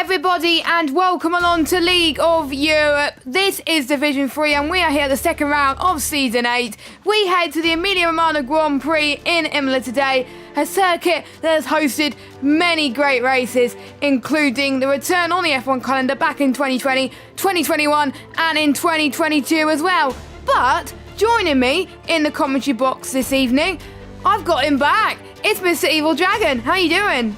everybody, and welcome along to League of Europe. This is Division 3 and we are here at the second round of Season 8. We head to the Emilia-Romagna Grand Prix in Imola today, a circuit that has hosted many great races, including the return on the F1 calendar back in 2020, 2021 and in 2022 as well. But joining me in the commentary box this evening, I've got him back. It's Mr. Evil Dragon. How you doing?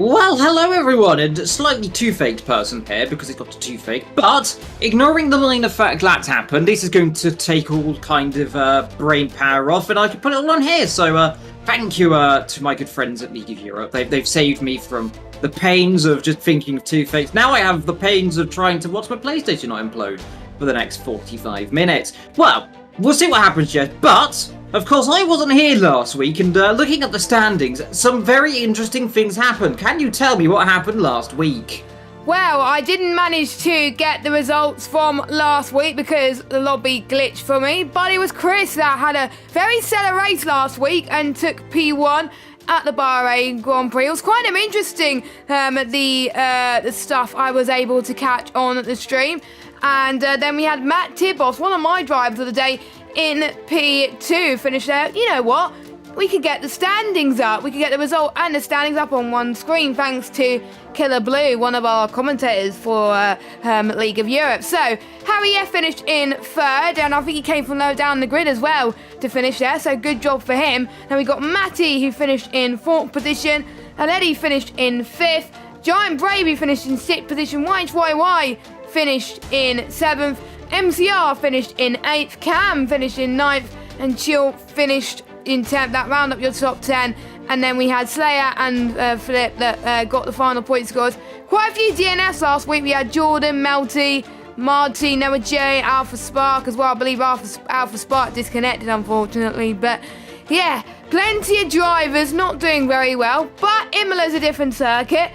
Well, hello everyone, and slightly two-faked person here because he's got a toothache, but ignoring the minor fact that happened, this is going to take all kind of brain power off and I can put it all on here, so thank you to my good friends at League of Europe. They've saved me from the pains of just thinking of toothaches. Now I have the pains of trying to watch my PlayStation not implode for the next 45 minutes. Well, we'll see what happens yet, but of course, I wasn't here last week, and looking at the standings, some very interesting things happened. Can you tell me what happened last week? Well, I didn't manage to get the results from last week because the lobby glitched for me, but it was Chris that had a very stellar race last week and took P1 at the Bahrain Grand Prix. It was kind of interesting, the stuff I was able to catch on the stream. And then we had Matt Tibos, one of my drivers of the day, in P2, finished there. You know what? We could get the standings up. We could get the result and the standings up on one screen thanks to Killer Blue, one of our commentators for League of Europe. So, Harry F finished in third, and I think he came from low down the grid as well to finish there, so good job for him. Then we got Matty, who finished in fourth position, and Eddie finished in fifth, Giant Brave, finished in sixth position, YHYY finished in seventh, MCR finished in 8th, Cam finished in 9th, and Chill finished in 10th. That round up your top 10. And then we had Slayer and Flip that got the final point scores. Quite a few DNS last week. We had Jordan, Melty, Marty, Noah J, Alpha Spark as well. I believe Alpha Spark disconnected, unfortunately. But yeah, plenty of drivers not doing very well. But Imola's a different circuit.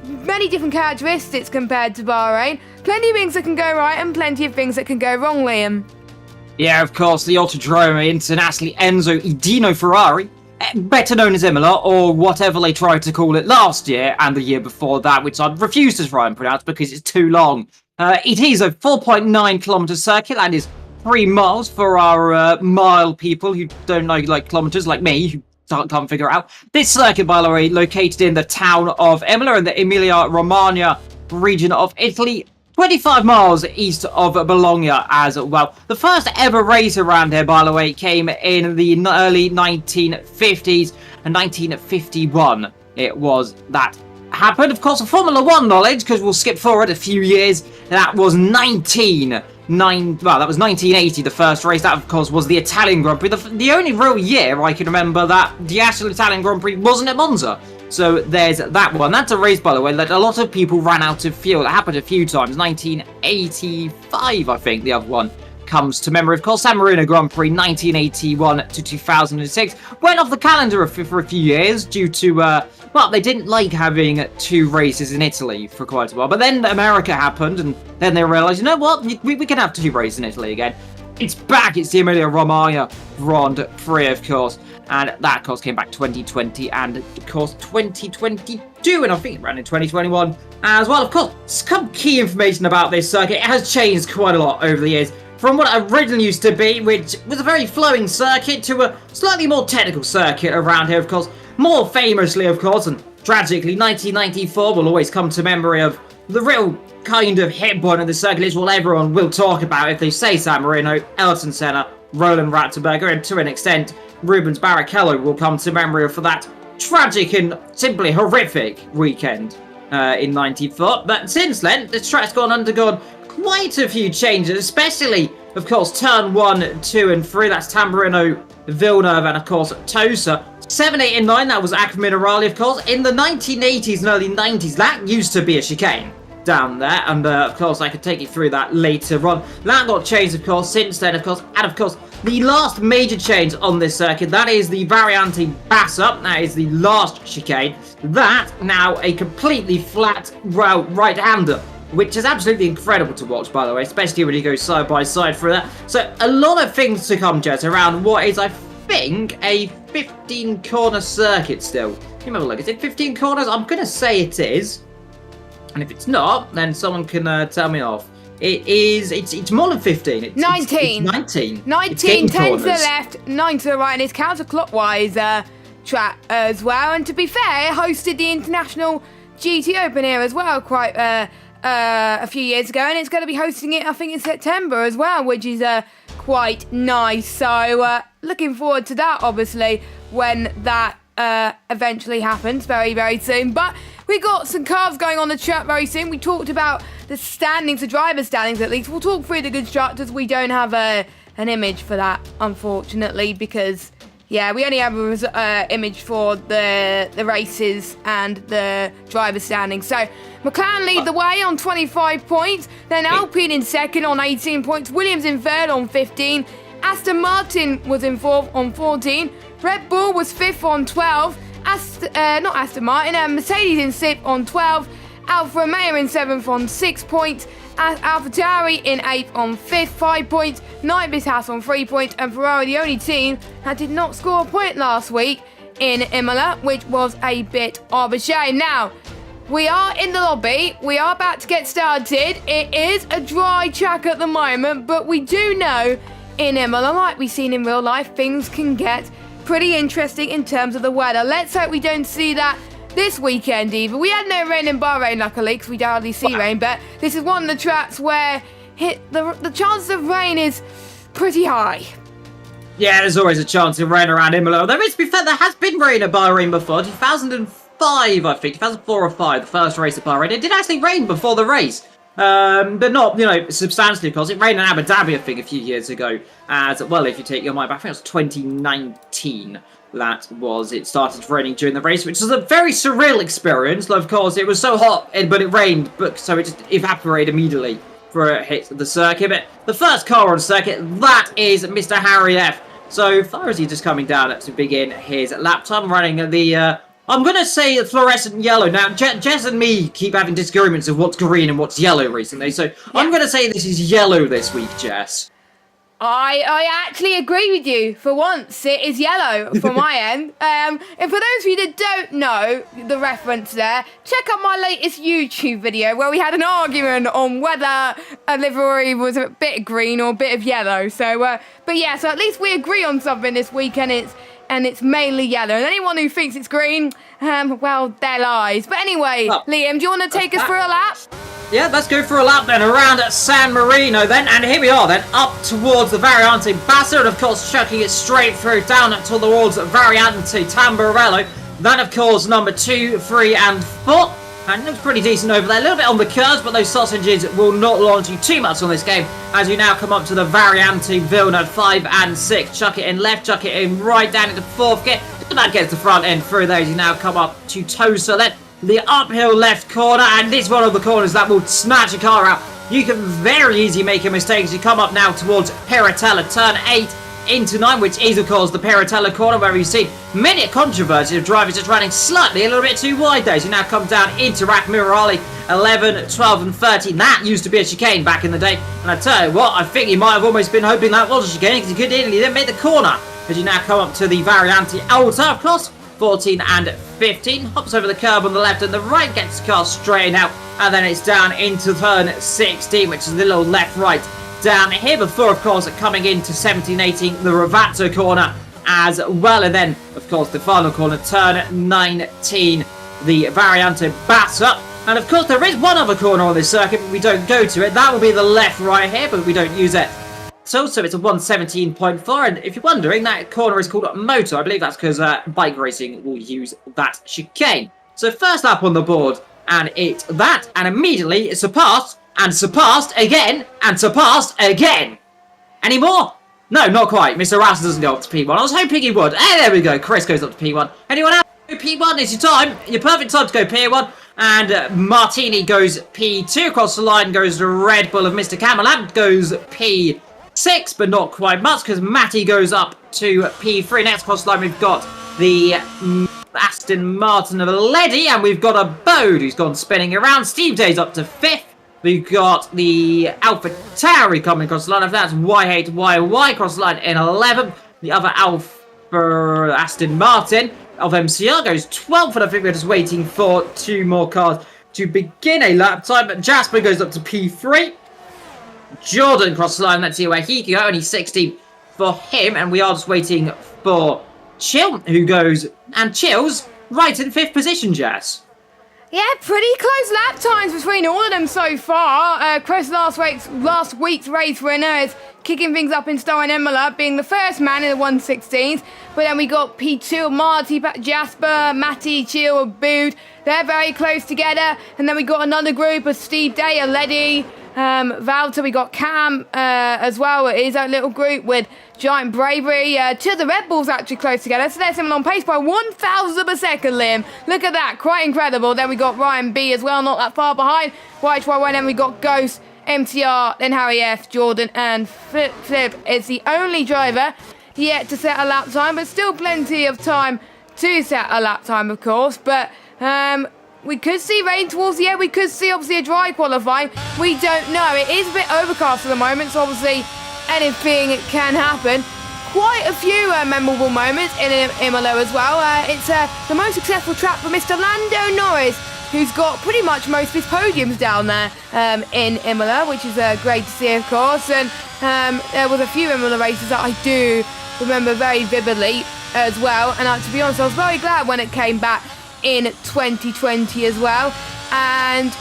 Many different characteristics compared to Bahrain. Plenty of things that can go right and plenty of things that can go wrong, Liam. Yeah, of course, the Autodromo Internazionale Enzo Edino Ferrari, better known as Imola, or whatever they tried to call it last year and the year before that, which I refuse to try and pronounce because it's too long. It is a 4.9 kilometre circuit and is 3 miles for our mile people who don't know like kilometres like me, who can't figure it out. This circuit, by the way, located in the town of Imola in the Emilia-Romagna region of Italy, 25 miles east of Bologna as well. The first ever race around here, by the way, came in the early 1950s and 1951. It was that happened. Of course, a Formula 1 knowledge, because we'll skip forward a few years. That was 1980, the first race. That, of course, was the Italian Grand Prix. The only real year I can remember that the actual Italian Grand Prix wasn't at Monza. So there's that one. That's a race, by the way, that a lot of people ran out of fuel. It happened a few times. 1985, I think, the other one comes to memory. Of course, San Marino Grand Prix, 1981 to 2006. Went off the calendar for a few years due to, well, they didn't like having 2 races in Italy for quite a while. But then America happened, and then they realised, you know what, we can have 2 races in Italy again. It's back. It's the Emilia-Romagna Grand Prix, of course. And that, of course, came back 2020 and, of course, 2022. And I think it ran in 2021 as well. Of course, some key information about this circuit. It has changed quite a lot over the years. From what it originally used to be, which was a very flowing circuit, to a slightly more technical circuit around here, of course. More famously, of course, and tragically, 1994 will always come to memory of the real kind of hit point of the circuit. Is what everyone will talk about if they say San Marino, Ayrton Senna, Roland Ratzenberger, and to an extent, Rubens Barrichello will come to memory for that tragic and simply horrific weekend in 94. But since then, the track's undergone quite a few changes, especially, of course, turn 1, 2, and 3. That's Tamburino, Villeneuve, and, of course, Tosa. 7, 8, and 9, that was Acque Minerali, of course. In the 1980s and early 90s, that used to be a chicane down there, and of course I could take you through that later on. That got changed, of course, since then, of course, and of course the last major change on this circuit, that is the Variante Bassa. That is the last chicane. That now a completely flat right-hander, which is absolutely incredible to watch, by the way, especially when you go side by side through that. So a lot of things to come, Jet, around what is, I think, a 15 corner circuit still. You remember, look, is it 15 corners? I'm gonna say it is. And if it's not, then someone can tell me off. It's more than 15. It's 19. It's 19. 19, it's 10 to the corners. left, 9 to the right, and it's counterclockwise track as well. And to be fair, it hosted the International GT Open here as well quite a few years ago, and it's going to be hosting it, I think, in September as well, which is quite nice. So looking forward to that, obviously, when that eventually happens very, very soon. But we got some cars going on the track very soon. We talked about the standings, the driver standings at least. We'll talk through the constructors. We don't have an image for that, unfortunately, because yeah, we only have an image for the races and the driver standings. So McLaren lead the way on 25 points. Then Alpine in second on 18 points. Williams in third on 15. Aston Martin was in fourth on 14. Red Bull was fifth on 12. Not Aston Martin, Mercedes in sixth on 12. Alfa Romeo in seventh on 6 points. AlphaTauri in 8th on 5th, 5 points. Ninth Haas on 3 points. And Ferrari, the only team that did not score a point last week in Imola, which was a bit of a shame. Now, we are in the lobby. We are about to get started. It is a dry track at the moment, but we do know in Imola, like we've seen in real life, things can get pretty interesting in terms of the weather. Let's hope we don't see that this weekend either. We had no rain in Bahrain, luckily, because we hardly see rain, but this is one of the tracks where the chances of rain is pretty high. Yeah, there's always a chance of rain around Imola. There is, to be fair, there has been rain at Bahrain before. 2005, I think. 2004 or 5, the first race at Bahrain. It did actually rain before the race. But not, substantially, because it rained in Abu Dhabi, I think, a few years ago. As well, if you take your mind back, I think it was 2019. It started raining during the race, which was a very surreal experience. Of course, it was so hot, but it rained, so it just evaporated immediately before it hit the circuit. But the first car on the circuit, that is Mr. Harry F. So far as he's just coming down to begin his lap time, running the, I'm going to say fluorescent yellow. Now, Jess and me keep having disagreements of what's green and what's yellow recently, so yeah. I'm going to say this is yellow this week, Jess. I actually agree with you. For once, it is yellow from my end. And for those of you that don't know the reference there, check out my latest YouTube video where we had an argument on whether a livery was a bit of green or a bit of yellow. So, but yeah, so at least we agree on something this week, and it's mainly yellow. And anyone who thinks it's green, well, they're lies. But anyway, Liam, do you want to take us for a lap? Yeah, let's go for a lap then around San Marino then, and here we are then, up towards the Variante Bassa, and of course chucking it straight through down towards Variante Tamburello. Then of course number 2, 3 and 4, and it looks pretty decent over there, a little bit on the curves, but those sausages will not launch you too much on this game, as you now come up to the Variante Vilna 5 and 6, chuck it in left, chuck it in right, down into 4th gear, that gets the front end through those, you now come up to Tosa then, the uphill left corner, and this one of the corners that will snatch a car out. You can very easily make a mistake as you come up now towards Piratella, turn 8 into 9, which is of course the Piratella corner, where we've seen many controversy of drivers just running slightly a little bit too wide there. As you now come down into Rackmirali, 11, 12 and 13. That used to be a chicane back in the day, and I tell you what, I think you might have almost been hoping that was a chicane, because you could easily then make the corner. As you now come up to the Variante Alta, of course, 14 and 15, hops over the curb on the left and the right, gets the car straight out, and then it's down into turn 16, which is the little left-right down here before, of course, coming into 17, 18, the Ravato corner as well, and then, of course, the final corner, turn 19, the Variante Bassa, and of course, there is one other corner on this circuit, but we don't go to it. That will be the left-right here, but we don't use it. So it's a 117.4, and if you're wondering, that corner is called Moto. I believe that's because bike racing will use that chicane. So first up on the board, and it's that, and immediately it's surpassed, and surpassed again, and surpassed again. Any more? No, not quite. Mr. Rouse doesn't go up to P1. I was hoping he would. Hey, there we go. Chris goes up to P1. Anyone else? P1 is your time. Your perfect time to go P1. And Martini goes P2. Across the line goes the Red Bull of Mr. Camelot. Goes P6, but not quite much, because Matty goes up to P3. Next cross line, we've got the Aston Martin of Leddy, and we've got a Bode who's gone spinning around. Steve Day's up to 5th. We've got the AlphaTauri coming across the line. If that's Y8YY across the line in 11th. The other Aston Martin of MCR goes 12th, and I think we're just waiting for 2 more cars to begin a lap time. But Jasper goes up to P3. Jordan crosses the line. Let's see where he can go. Only 16 for him. And we are just waiting for Chill, who goes and chills right in 5th position, Jess. Yeah, pretty close lap times between all of them so far. Chris, last week's race winner, is kicking things up in style in Imola, being the first man in the 116s. But then we got P2, Marty, Jasper, Matty, Chill, and Bood. They're very close together. And then we got another group of Steve Day, Aledi, Valter. We got Cam as well. It is a little group with Giant Bravery. Two of the Red Bulls actually close together. So they're similar on pace by 1,000 of a second, Liam. Look at that. Quite incredible. Then we got Ryan B as well, not that far behind. YHY1. Then we got Ghost, MTR, then Harry F, Jordan, and Flip is the only driver yet to set a lap time, but still plenty of time to set a lap time, of course. But we could see rain towards the end. We could see, obviously, a dry qualifying. We don't know. It is a bit overcast at the moment, so obviously anything can happen. Quite a few memorable moments in Imola as well. It's the most successful track for Mr. Lando Norris, who's got pretty much most of his podiums down there in Imola, which is great to see, of course. And there was a few Imola races that I do remember very vividly as well. And to be honest, I was very glad when it came back in 2020 as well. And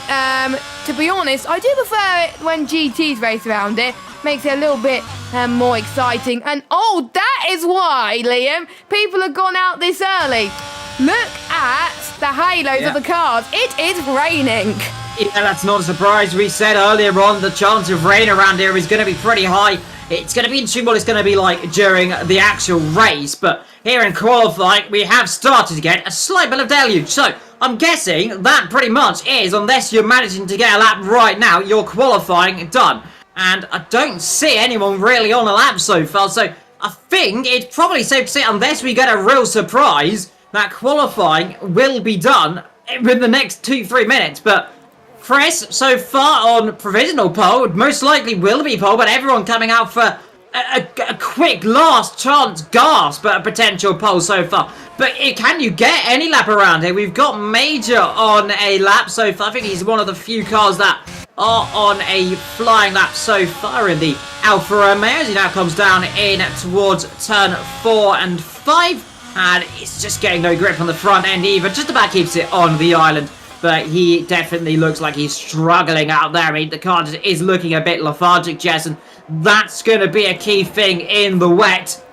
to be honest, I do prefer it when GTs race around it. Makes it a little bit more exciting. And oh, that is why, Liam, people have gone out this early. Look at the halos of the cars. It is raining. Yeah, that's not a surprise. We said earlier on the chance of rain around here is going to be pretty high. It's going to be interesting what it's going to be like during the actual race. But here in qualifying, we have started to get a slight bit of deluge. So I'm guessing that pretty much is, unless you're managing to get a lap right now, you're qualifying done. And I don't see anyone really on a lap so far. So I think it's probably safe to say, unless we get a real surprise, that qualifying will be done in the next 2-3 minutes. But Chris, so far on provisional pole, most likely will be pole, but everyone coming out for a quick last chance gasp at a potential pole so far. But can you get any lap around here? We've got Major on a lap so far. I think he's one of the few cars that are on a flying lap so far in the Alfa Romeo, as he now comes down in towards turn 4 and 5. And it's just getting no grip on the front end either. Just about keeps it on the island. But he definitely looks like he's struggling out there. I mean, the car is looking a bit lethargic, Jess. And that's going to be a key thing in the wet.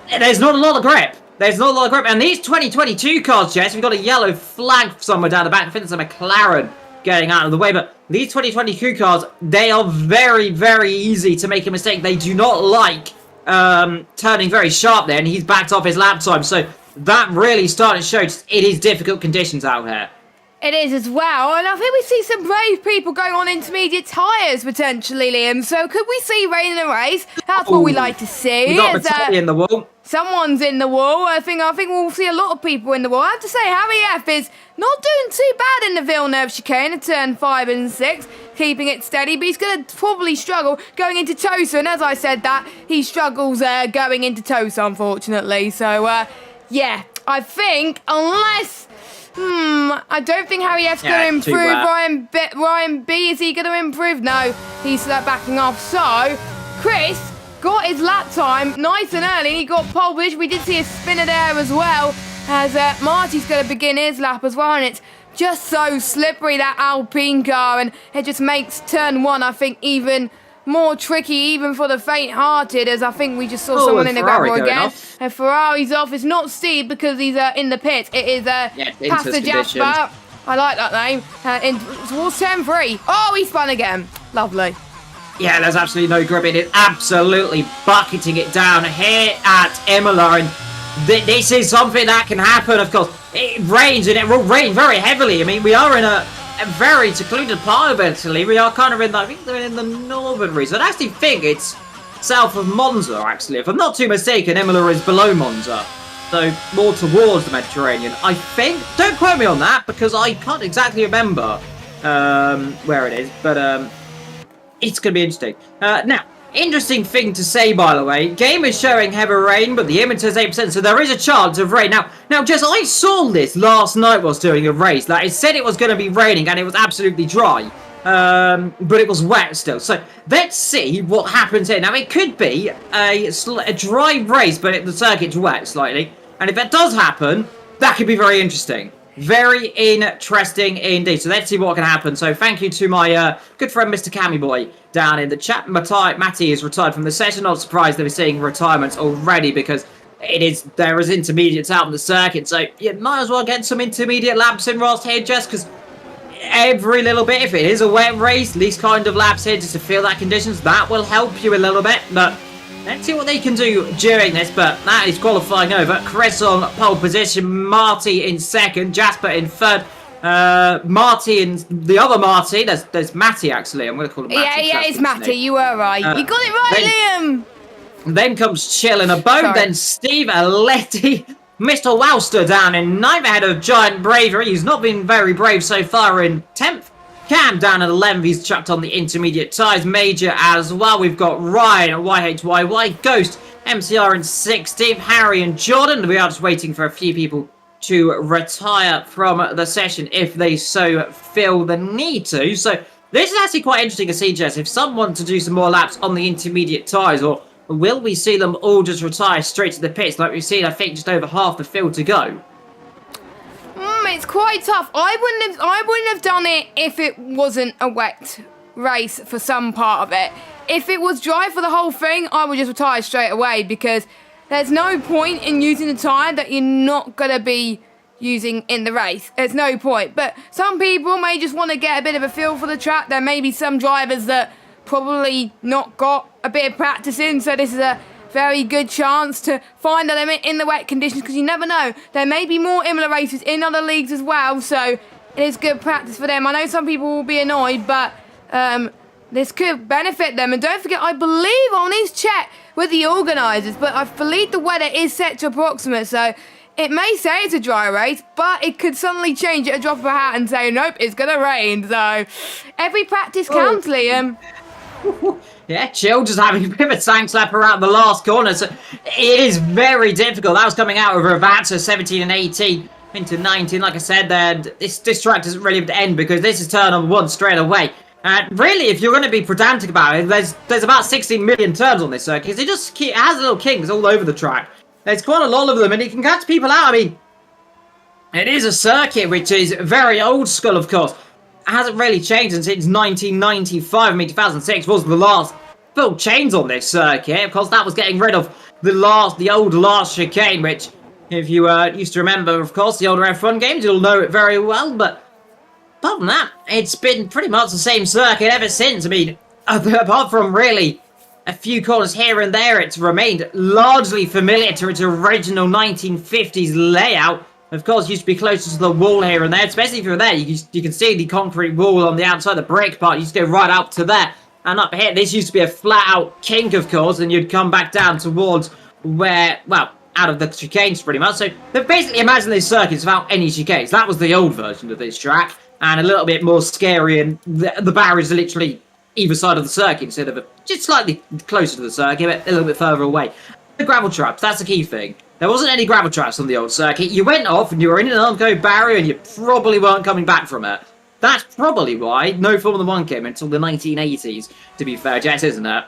There's not a lot of grip. There's not a lot of grip. And these 2022 cars, Jess, we've got a yellow flag somewhere down the back. I think it's a McLaren getting out of the way. But these 2022 cars, they are very, very easy to make a mistake. They do not like turning very sharp there, and he's backed off his lap time. So that really started to show it is difficult conditions out here. It is as well, and I think we see some brave people going on intermediate tyres potentially, Liam. So could we see rain in a race? That's what we like to see. We got Matty in the wall. Someone's in the wall. I think we'll see a lot of people in the wall. I have to say, Harry F is not doing too bad in the Villeneuve chicane at turn 5 and 6, keeping it steady, but he's going to probably struggle going into Tosa. And as I said that, he struggles going into Tosa, unfortunately. So, yeah, I think unless... I don't think Harry F's going to improve. Ryan B, is he going to improve? No, he's backing off. So, Chris got his lap time nice and early. He got pole position. We did see a spinner there as well, as Marty's going to begin his lap as well. And it's just so slippery, that Alpine car. And it just makes turn 1, I think, even more tricky, even for the faint-hearted, as I think we just saw someone in the gravel again. And Ferrari's off. It's not Steve because he's in the pit. It is Pastor Jasper. I like that name. Towards turn 3. Oh, he spun again. Lovely. Yeah, there's absolutely no grip. It is absolutely bucketing it down here at Imola. And this is something that can happen, of course. It rains, and it will rain very heavily. I mean, we are in a very secluded part of Italy. We are kind of in, I think they're in the northern region. I actually think it's south of Monza, actually. If I'm not too mistaken, Imola is below Monza. So, more towards the Mediterranean, I think. Don't quote me on that, because I can't exactly remember where it is. But it's going to be interesting. Now, Interesting thing to say, by the way. Game is showing heavy rain, but the image says 8%, so there is a chance of rain. Now, Jess, I saw this last night whilst doing a race. That it said it was going to be raining, and it was absolutely dry. But it was wet still. So let's see what happens here. Now, it could be a dry race, but the circuit's wet slightly. And if that does happen, that could be very interesting. Very interesting indeed. So let's see what can happen. So thank you to my good friend Mr. Cammy Boy down in the chat. Matty is retired from the session. Not surprised that we're seeing retirements already because there is intermediates out on the circuit. So you might as well get some intermediate laps in whilst here, just because every little bit, if it is a wet race, these kind of laps here just to feel that conditions, that will help you a little bit. But let's see what they can do during this, but that is qualifying over. Chris on pole position, Marty in second, Jasper in third, Marty and the other Marty, there's Matty actually, I'm going to call him Matty. Yeah, it's Matty, you were right. You got it right, Liam! Then comes Chill in a boat, Sorry. then Steve Aletti, Mr. Wowster down in ninth ahead of Giant Bravery. He's not been very brave so far in 10th. Cam down at 11th, he's chucked on the intermediate tyres. Major as well. We've got Ryan, YHYY, Ghost, MCR in 16th, Harry and Jordan. We are just waiting for a few people to retire from the session if they so feel the need to. So this is actually quite interesting to see, Jess. If someone to do some more laps on the intermediate tyres, or will we see them all just retire straight to the pits like we've seen, I think, just over half the field to go? It's quite tough. I wouldn't have done it if it wasn't a wet race for some part of it. If it was dry for the whole thing, I would just retire straight away because there's no point in using the tyre that you're not going to be using in the race. There's no point. But some people may just want to get a bit of a feel for the track. There may be some drivers that probably not got a bit of practice in, so this is a very good chance to find a limit in the wet conditions because you never know. There may be more Imola races in other leagues as well, so it is good practice for them. I know some people will be annoyed, but this could benefit them. And don't forget, I believe on his check with the organisers, but I believe the weather is set to approximate, so it may say it's a dry race, but it could suddenly change at a drop of a hat and say, nope, it's going to rain. So every practice counts, Liam. Yeah, Chill just having a bit of a tank slap around the last corner. So it is very difficult. That was coming out of Ravatta, 17 and 18 into 19. Like I said, this track doesn't really have to end because this is turn number 1 straight away. And really, if you're going to be pedantic about it, there's about 16 million turns on this circuit. It has little kinks all over the track. There's quite a lot of them, and it can catch people out. I mean, it is a circuit which is very old school, of course. It hasn't really changed since 1995. I mean, 2006 was the last full change on this circuit. Of course, that was getting rid of the old last chicane, which, if you used to remember, of course, the older F1 games, you'll know it very well. But apart from that, it's been pretty much the same circuit ever since. I mean, apart from really a few corners here and there, it's remained largely familiar to its original 1950s layout. Of course, used to be closer to the wall here and there, especially if you're there. You can see the concrete wall on the outside, the brick part. You used to go right up to there. And up here, this used to be a flat-out kink, of course, and you'd come back down towards where, well, out of the chicanes, pretty much. So, they've basically imagined this circuit without any chicanes. That was the old version of this track, and a little bit more scary, and the barriers are literally either side of the circuit, instead of just slightly closer to the circuit, but a little bit further away. The gravel traps, that's the key thing. There wasn't any gravel traps on the old circuit. You went off and you were in an oncoming barrier and you probably weren't coming back from it. That's probably why no Formula 1 came until the 1980s, to be fair, Jess, isn't it?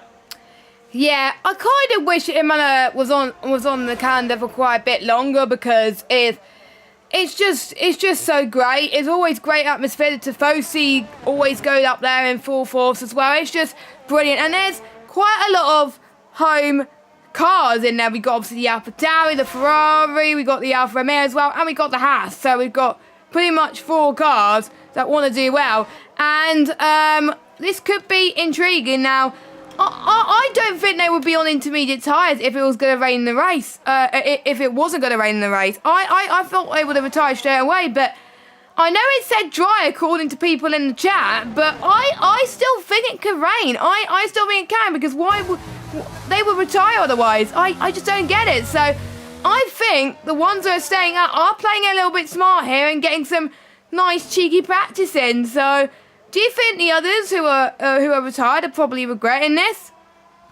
Yeah, I kind of wish Imola was on the calendar for quite a bit longer because it's just so great. It's always great atmosphere. The Tifosi always goes up there in full force as well. It's just brilliant. And there's quite a lot of home cars in there. We got obviously the Alfa Tauri, the Ferrari, we got the Alfa Romeo as well, and we got the Haas. So we've got pretty much 4 cars that want to do well, and this could be intriguing. Now, I don't think they would be on intermediate tyres if it was going to rain in the race. If it wasn't going to rain in the race, I thought they would have retired straight away. But I know it said dry according to people in the chat, but I still think it could rain. I still think it can, because why would they would retire otherwise? I just don't get it. So I think the ones that are staying out are playing a little bit smart here and getting some nice cheeky practice in. So do you think the others who are retired are probably regretting this?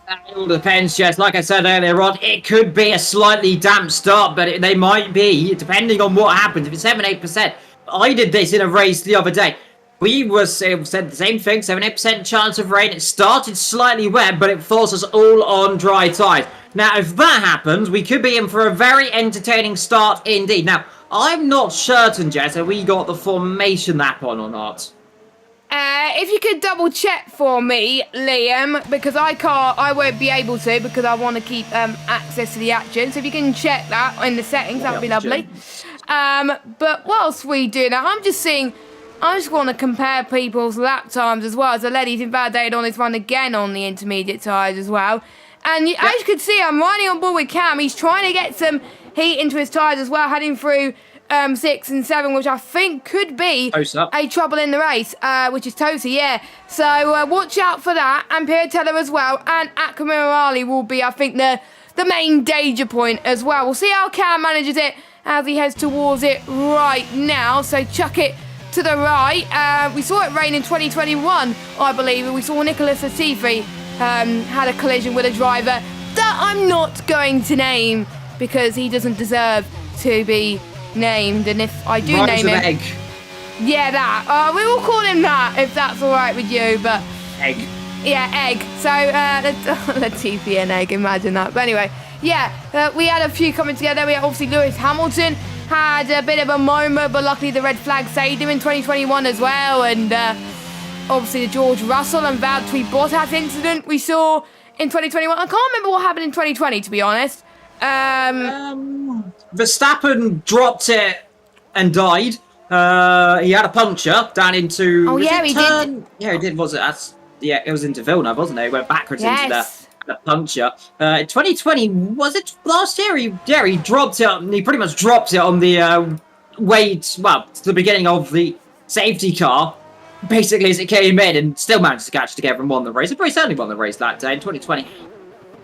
It all depends, Jess. Like I said earlier on, it could be a slightly damp start, but they might be, depending on what happens. If it's 7-8%, I did this in a race the other day. We said the same thing, 7-8% chance of rain. It started slightly wet, but it forced us all on dry tyres. Now, if that happens, we could be in for a very entertaining start indeed. Now, I'm not certain, Jess, if we got the formation app on or not. If you could double check for me, Liam, because I won't be able to because I want to keep access to the action. So if you can check that in the settings, that would be lovely. But whilst we do that, I just want to compare people's lap times as well. So Letty's invalidated on his run again on the intermediate tyres as well. And as you can see, I'm riding on board with Cam. He's trying to get some heat into his tyres as well, heading through 6 and 7, which I think could be a trouble in the race, which is Tosi, yeah. So watch out for that. And Piatella as well. And Akamirali will be, I think, the main danger point as well. We'll see how Cam manages it as he heads towards it right now. So chuck it to the right. We saw it rain in 2021, I believe. We saw Nicholas Latifi had a collision with a driver that I'm not going to name because he doesn't deserve to be named. And if I do name him, egg. Yeah, that. We will call him that if that's all right with you. But egg. Yeah, egg. So Latifi and egg. Imagine that. But anyway, yeah, we had a few coming together. We had obviously Lewis Hamilton had a bit of a moment, but luckily the red flag saved him in 2021 as well. And obviously the George Russell and Valtteri Bottas incident we saw in 2021. I can't remember what happened in 2020, to be honest. Verstappen dropped it and died. He had a puncture down into. Oh yeah, he did. Yeah, he did. Was it? It was into Villeneuve, wasn't it? He went backwards into the puncture. In 2020, was it last year? He dropped it. He pretty much dropped it on the way. To the beginning of the safety car. Basically, as it came in, and still managed to catch together and won the race. He pretty certainly won the race that day in 2020.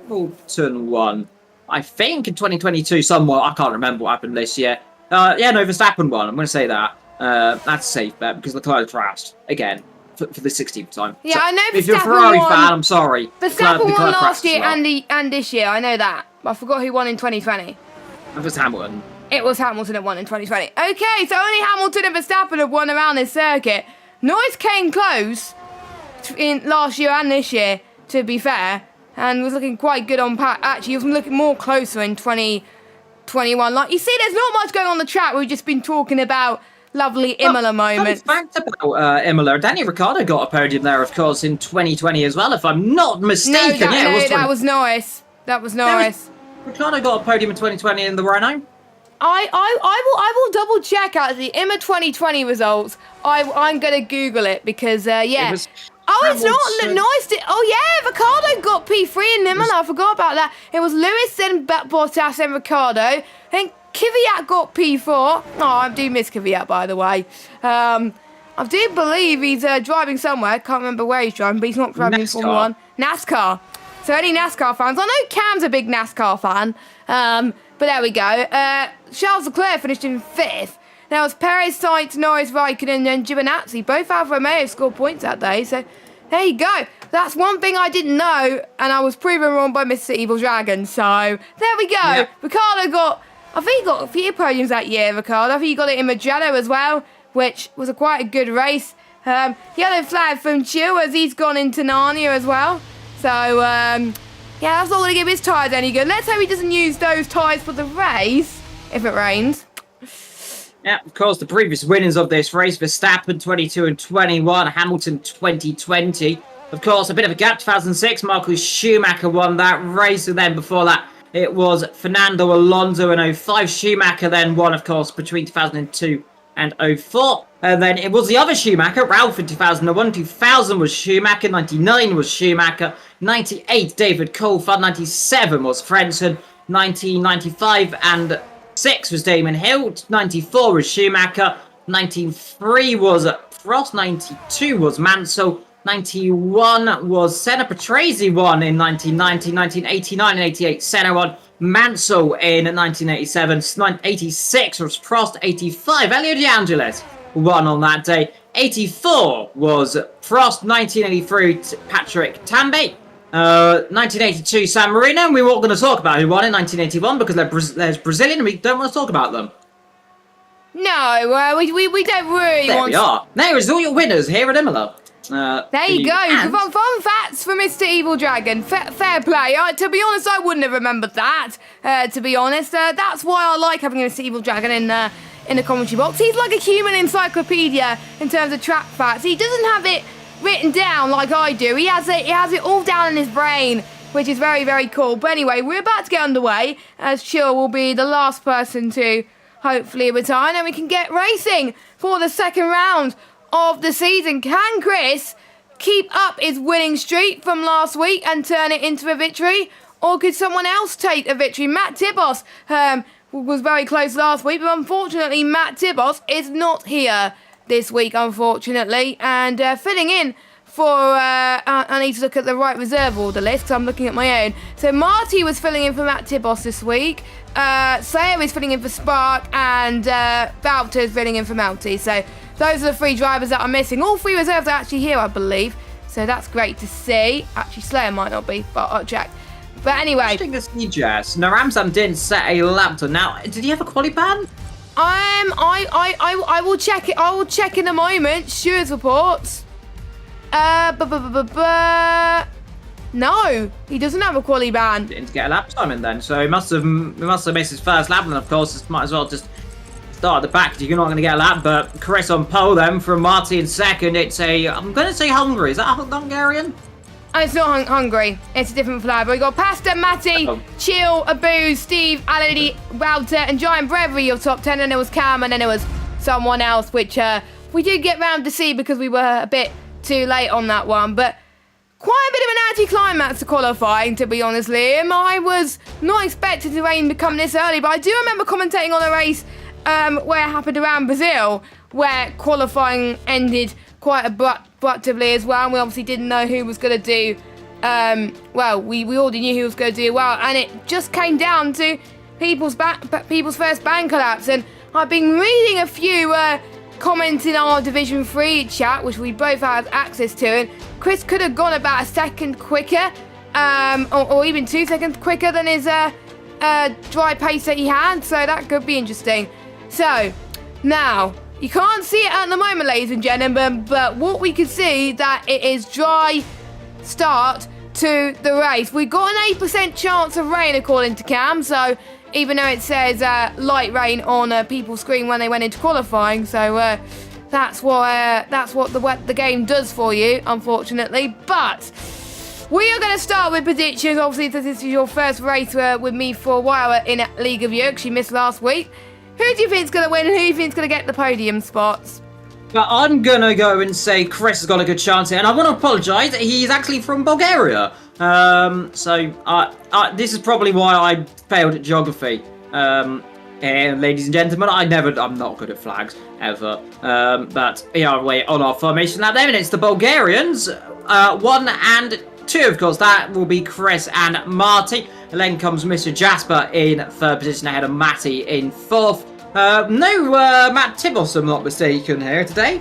Hamilton won. I think in 2022, somewhat. I can't remember what happened this year. No, Verstappen won. I'm going to say that. That's a safe bet because Leclerc crashed again for the 16th time. Yeah, so, I know Verstappen if you're a Ferrari fan, I'm sorry. Verstappen won last year and this year. I know that. But I forgot who won in 2020. It was Hamilton. It was Hamilton that won in 2020. Okay, so only Hamilton and Verstappen have won around this circuit. Norris came close in last year and this year, to be fair, and was looking quite good on pack. Actually, he was looking more closer in 2021. Like you see, there's not much going on the track. We've just been talking about lovely Imola moments. Fun fact about Imola, Daniel Ricciardo got a podium there, of course, in 2020 as well, if I'm not mistaken. That was Norris. That was Norris. Ricciardo got a podium in 2020 in the Renault. I will double check out the Imola 2020 results. I'm gonna Google it because it's not nice. Ricciardo got P3 in Imola. I forgot about that. It was Lewis and Bottas and Ricciardo. Then Kvyat got P4. Oh, I do miss Kvyat, by the way. I do believe he's driving somewhere. Can't remember where he's driving, but he's not driving in Formula 1. NASCAR. So any NASCAR fans? I know Cam's a big NASCAR fan. But there we go. Charles Leclerc finished in 5th. Now it was Perez, Sainz, Norris, Raikkonen and Giovinazzi. Both Alfa Romeo scored points that day. So there you go. That's one thing I didn't know, and I was proven wrong by Mr. Evil Dragon. So there we go. Yep. Ricciardo I think he got a few podiums that year, Ricciardo. I think he got it in Mugello as well, which was quite a good race. Yellow flag from Chiu as he's gone into Narnia as well. So, yeah, that's not going to give his tyres any good. Let's hope he doesn't use those tyres for the race, if it rains. Yeah, of course, the previous winners of this race, Verstappen 22 and 21, Hamilton 2020. Of course, a bit of a gap, 2006, Michael Schumacher won that race, and then before that, it was Fernando Alonso in 05. Schumacher then won, of course, between 2002 and 04. And then it was the other Schumacher, Ralph in 2001. 2000 was Schumacher. 99 was Schumacher. 98, David Coulthard. 97 was Frentzen. 1995 and 6 was Damon Hill. 94 was Schumacher. 93 was Prost. 92 was Mansell. 91 was Senna. Patrese won in 1990, 1989 and 88. Senna won. Mansell in 1987. 86 was Prost. 85, Elio De Angelis won on that day. 84 was Prost. 1983, Patrick Tambay. 1982 San Marino, and we weren't going to talk about who won in 1981 because there's Brazilian and we don't want to talk about them. No, we don't really There want we are. There is all your winners here at Imola. There you go. And Fun facts for Mr. Evil Dragon. Fair play. To be honest, I wouldn't have remembered that. To be honest, that's why I like having Mr. Evil Dragon in the commentary box. He's like a human encyclopedia in terms of track facts. He doesn't have it written down like I do. He has it all down in his brain, which is very, very cool. But anyway, we're about to get underway, as Chill will be the last person to hopefully retire, and we can get racing for the second round of the season. Can Chris keep up his winning streak from last week and turn it into a victory? Or could someone else take a victory? Matt Tibos was very close last week, but unfortunately Matt Tibos is not here this week, unfortunately. And filling in for, I need to look at the right reserve order list, because I'm looking at my own. So Marty was filling in for Matt Tibos this week. Slayer is filling in for Spark, and Bouter is filling in for Melty. So those are the 3 drivers that are missing. All 3 reserves are actually here, I believe. So that's great to see. Actually, Slayer might not be, but I'll check. But anyway. Interesting to see, Jess. Now, Ramsam didn't set a lap to. Now, did he have a quali ban? I will check it. I will check in a moment. Stewards reports. No, he doesn't have a quali ban. Didn't get a lap time in then, so he must have missed his first lap, and of course, might as well just start at the back. You're not going to get a lap, but Chris on pole then from Marty in second. It's I'm going to say Hungary. Is that Hungarian? It's not Hungary. It's a different flag. We got Pasta, Matty, Chill, Abu, Steve, Alady, Walter, and Giant Brevery, your top 10. And there was Cam, and then there was someone else, which we did get round to see because we were a bit too late on that one. But quite a bit of an anti-climax to qualifying, to be honest, Liam. I was not expecting the rain to come this early, but I do remember commentating on a race where it happened around Brazil, where qualifying ended quite abruptly as well, and we obviously didn't know who was going to do well. We already knew who was going to do well, and it just came down to people's first ban collapse. And I've been reading a few comments in our Division 3 chat, which we both had access to, and Chris could have gone about a second quicker, or even 2 seconds quicker than his dry pace that he had, so that could be interesting. So now, you can't see it at the moment, ladies and gentlemen, but what we can see that it is dry start to the race. We got an 8% chance of rain according to Cam, so even though it says light rain on people's screen when they went into qualifying, so that's what the game does for you, unfortunately. But we are going to start with predictions. Obviously, this is your first race with me for a while in League of Europe. You missed last week. Who do you think is going to win and who do you think is going to get the podium spots? But I'm going to go and say Chris has got a good chance here. And I want to apologise. He's actually from Bulgaria. So this is probably why I failed at geography. And ladies and gentlemen, I'm not good at flags, ever. But yeah, wait, on our formation lap there, and it's the Bulgarians. 1 and 2, of course. That will be Chris and Marty. And then comes Mr. Jasper in 3rd position ahead of Matty in 4th. No Matt Tibos, I'm not mistaken, here today.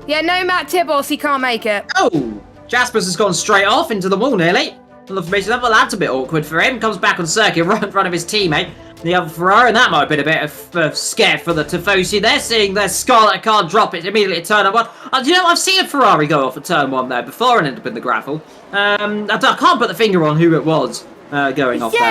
Yeah, no Matt Tibos, he can't make it. Oh, Jasper's has gone straight off into the wall nearly. The formation level, that's a bit awkward for him. Comes back on circuit right in front of his teammate, the other Ferrari, and that might have been a bit of scare for the Tifosi there, seeing their Scarlet car drop it immediately at turn 1. You know, I've seen a Ferrari go off at turn 1 there before and end up in the gravel. I can't put the finger on who it was going off there.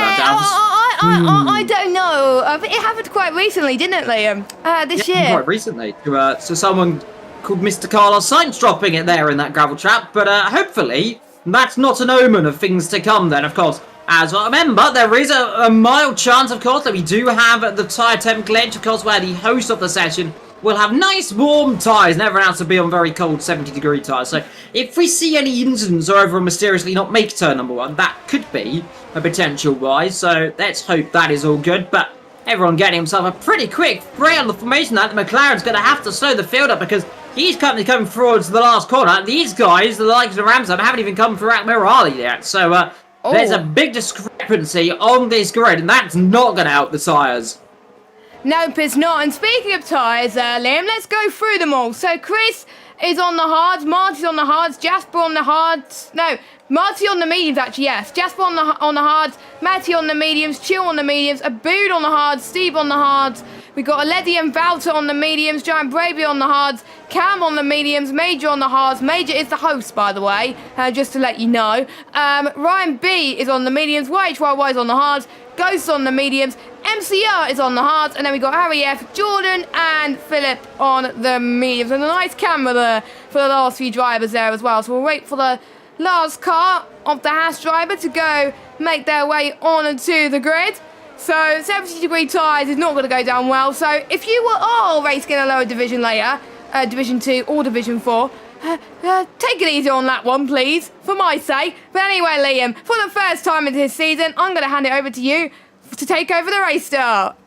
I don't know. It happened quite recently, didn't it, Liam? This year. Quite recently. So someone called Mr. Carlos Sainz dropping it there in that gravel trap, but hopefully that's not an omen of things to come then, of course. As well, remember, there is a mild chance, of course, that we do have the tyre temp glitch, of course, where the host of the session will have nice warm tyres, never allowed to be on very cold 70-degree tyres. So if we see any incidents or overall mysteriously not make turn number 1, that could be a potential rise. So let's hope that is all good. But everyone getting himself a pretty quick break on the formation that the McLaren's going to have to slow the field up because he's currently coming forward to the last corner. These guys, the likes of Ramsam, haven't even come through Admirali yet. So there's a big discrepancy on this grid, and that's not going to help the tyres. Nope, it's not. And speaking of tyres, Liam, let's go through them all. So Chris is on the hards, Marty's on the hards, Jasper on the hards. No, Marty on the mediums, actually, yes. Jasper on the hards, Matty on the mediums, Chill on the mediums, Abood on the hards, Steve on the hards. We got Aledi and Valter on the mediums, Giant Bravey on the hards, Cam on the mediums, Major on the hards. Major is the host, by the way, just to let you know. Ryan B is on the mediums, YHYY is on the hards, Ghost on the mediums, MCR is on the hards, and then we got Harry F, Jordan, and Philip on the mediums. And a nice camera there for the last few drivers there as well. So we'll wait for the last car of the Haas driver to go make their way onto the grid. So 70-degree tyres is not going to go down well. So if you are racing in a lower division later, Division 2 or Division 4, take it easy on that one, please, for my sake. But anyway, Liam, for the first time in this season, I'm going to hand it over to you to take over the race start.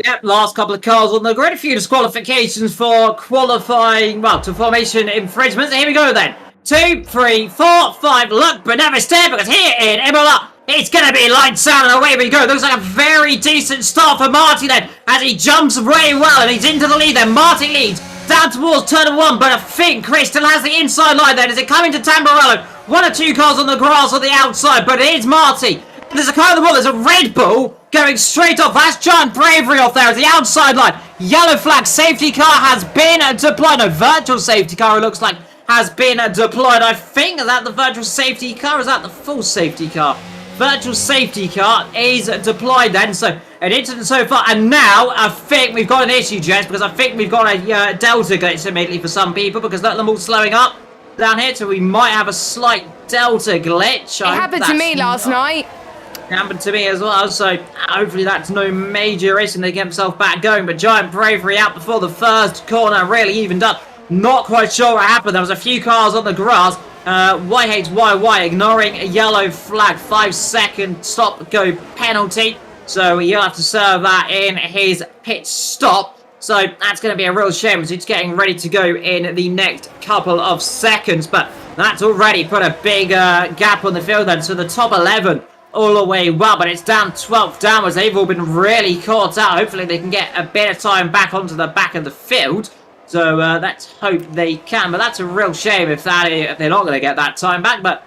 Yep, last couple of cars on the grid. A few disqualifications for qualifying, well, to formation infringements. Here we go then. 2, 3, 4, 5. Look, but never stare, because here in Imola, it's going to be lights out and away we go. Looks like a very decent start for Marty then, as he jumps really well and he's into the lead then. Marty leads down towards turn 1, but I think Chris still has the inside line then. Is it coming to Tamburello? 1 or 2 cars on the grass on the outside, but it is Marty. There's a car on the wall, there's a Red Bull going straight off. That's Giant Bravery off there at the outside line. Yellow flag, safety car has been deployed. No, virtual safety car, it looks like, has been deployed. I think, is that the virtual safety car, or is that the full safety car? Virtual safety car is deployed then, so an incident so far, and now I think we've got an issue, Jess, because I think we've got a Delta glitch immediately for some people, because look, them all slowing up down here, so we might have a slight Delta glitch. It happened to me last night. It happened to me as well, so hopefully that's no major issue and they get themselves back going, but Giant Bravery out before the first corner, really evened up. Not quite sure what happened. There was a few cars on the grass. YHYY ignoring a yellow flag. 5-second stop-go penalty. So you'll have to serve that in his pit stop. So that's going to be a real shame as he's getting ready to go in the next couple of seconds. But that's already put a big gap on the field then. So the top 11 all the way well. But it's down 12th downwards. They've all been really caught out. Hopefully they can get a bit of time back onto the back of the field. So let's hope they can. But that's a real shame if they're not going to get that time back. But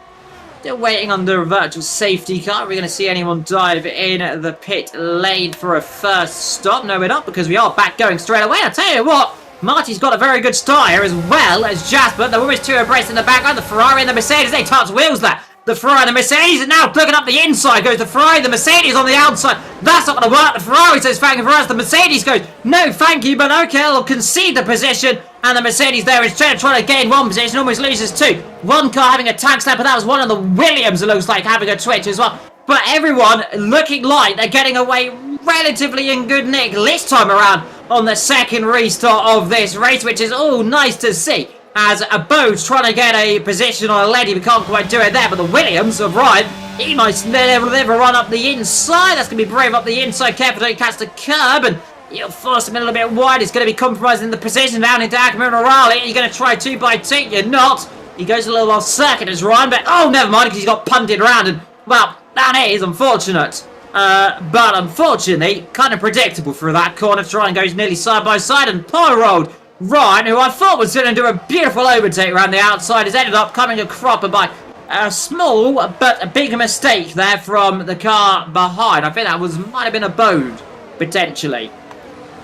still waiting under a virtual safety car. Are we going to see anyone dive in the pit lane for a first stop? No, we're not, because we are back going straight away. I'll tell you what, Marty's got a very good start here, as well as Jasper. The Women's 2 are braced in the background. The Ferrari and the Mercedes, they touch wheels there. The Ferrari and the Mercedes are now looking up the inside. Goes the Ferrari, the Mercedes on the outside. That's not going to work. The Ferrari says thank you for us. The Mercedes goes, no thank you, but okay, I'll concede the position. And the Mercedes there is trying to gain one position, almost loses 2. One car having a tag snap, but that was one of the Williams, it looks like, having a twitch as well. But everyone looking like they're getting away relatively in good nick this time around on the second restart of this race, which is all nice to see. As a Bo's trying to get a position on a lady, we can't quite do it there, but the Williams of Ryan, he might never run up the inside. That's going to be brave up the inside, careful don't catch the curb, and you'll force him a little bit wide. He's going to be compromising the position down into Akima and O'Reilly. You're going to try 2x2, you're not. He goes a little off circuit as Ryan, but oh, never mind, because he's got punted around, and well, that is unfortunate. But unfortunately, kind of predictable through that corner. Ryan goes nearly side by side, and poor old Ryan, who I thought was going to do a beautiful overtake around the outside, has ended up coming a cropper by a small but a big mistake there from the car behind. I think that might have been a Bode, potentially.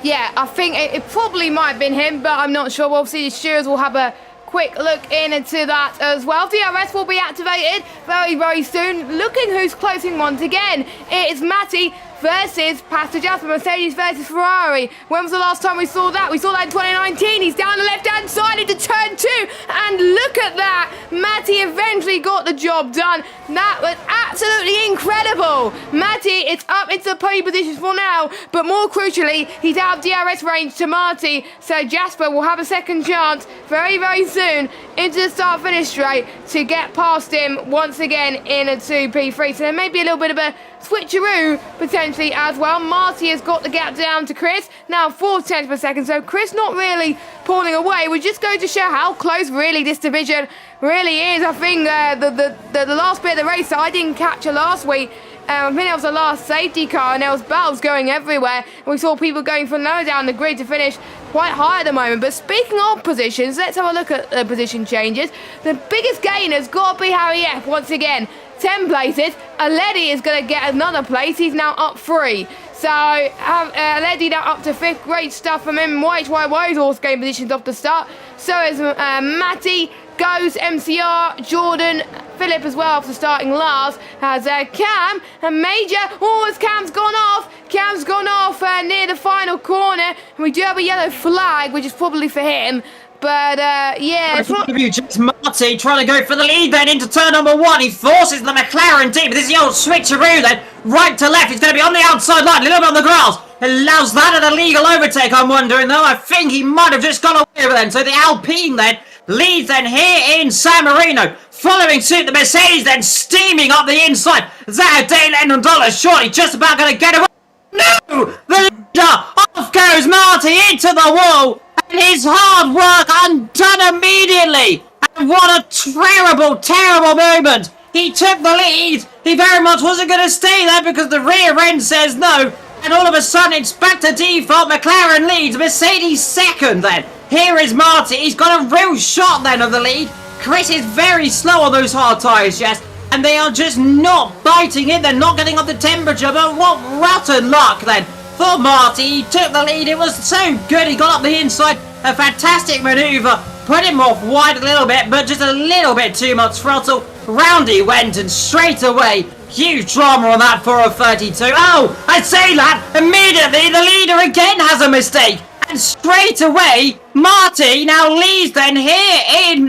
Yeah, I think it probably might have been him, but I'm not sure. Obviously, the stewards will have a quick look into that as well. DRS will be activated very, very soon. Looking who's closing once again. It is Matty versus Pastor Jasper, Mercedes versus Ferrari. When was the last time we saw that? We saw that in 2019. He's down the left-hand side into turn 2. And look at that. Matty eventually got the job done. That was absolutely incredible. Matty is up into the pole position for now. But more crucially, he's out of DRS range to Marty. So Jasper will have a second chance very, very soon into the start-finish straight to get past him once again in a 2P3. So there may be a little bit of a switcheroo potentially as well. Marty has got the gap down to Chris, now 4/10 per second, so Chris not really pulling away. We're just going to show how close really this division really is. I think the last bit of the race that I didn't capture last week, I think that was the last safety car, and there was battles going everywhere. And we saw people going from low down the grid to finish quite high at the moment. But speaking of positions, let's have a look at the position changes. The biggest gainer's got to be Harry F once again. 10 places. Aledi is going to get another place. He's now up 3. So, Aledi now up to 5th. Great stuff from him. YHYY's also gained positions off the start. So is Matty, Goes, MCR, Jordan, Philip as well after starting last. Has Cam and Major. Oh, as Cam's gone off. Cam's gone off near the final corner. And we do have a yellow flag, which is probably for him. But, yeah. Just Marty trying to go for the lead then into turn number 1. He forces the McLaren team. This is the old switcheroo then. Right to left. He's going to be on the outside line. A little bit on the grass. Allows that an illegal overtake, I'm wondering, though. I think he might have just gone away with then. So the Alpine then leads then here in San Marino. Following suit, the Mercedes then steaming up the inside. Zahadane Enondola shortly just about going to get away. No! The leader! Off goes Marty into the wall. And his hard work undone immediately. And what a terrible, terrible moment. He took the lead. He very much wasn't going to stay there because the rear end says no. And all of a sudden, Inspector Default, McLaren leads, Mercedes second then. Here is Marty. He's got a real shot then of the lead. Chris is very slow on those hard tyres, yes. And they are just not biting in. They're not getting up the temperature. But what rotten luck then for Marty. He took the lead. It was so good. He got up the inside. A fantastic manoeuvre. Put him off wide a little bit, but just a little bit too much throttle. Round he went and straight away. Huge drama on that 4:32. Oh, I say that immediately the leader again has a mistake. And straight away, Marty now leads then here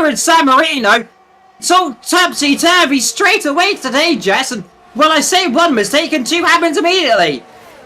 in San Marino. So topsy-turvy straight away today, Jess. And, well, I say one mistake and 2 happens immediately.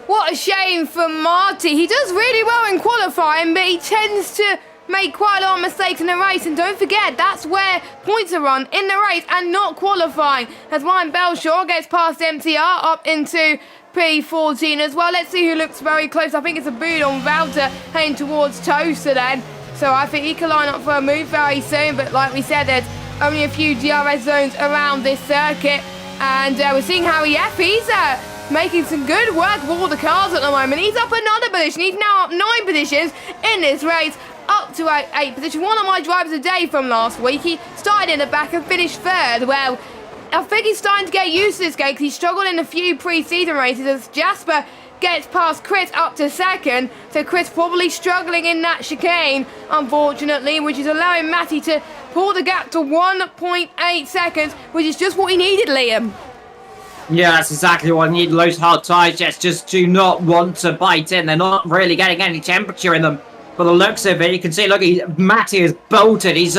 What a shame for Marty. He does really well in qualifying, but he tends to make quite a lot of mistakes in the race. And don't forget, that's where points are run, in the race and not qualifying. As Ryan Belshaw gets past MTR up into P14 as well. Let's see who looks very close. I think it's a boot on Valter heading towards Toaster then. So I think he can line up for a move very soon. But like we said, there's only a few DRS zones around this circuit. And we're seeing Harry F. He's making some good work of all the cars at the moment. He's up another position. He's now up 9 positions in this race. Up to 8 position. One of my drivers a day from last week. He started in the back and finished 3rd. Well, I think he's starting to get used to this game because he struggled in a few pre-season races as Jasper gets past Chris up to 2nd. So Chris probably struggling in that chicane, unfortunately, which is allowing Matty to pull the gap to 1.8 seconds, which is just what he needed, Liam. Yeah, that's exactly what I need. Those hard tyres just do not want to bite in. They're not really getting any temperature in them. By the looks of it, you can see, look, Matty is bolted. He's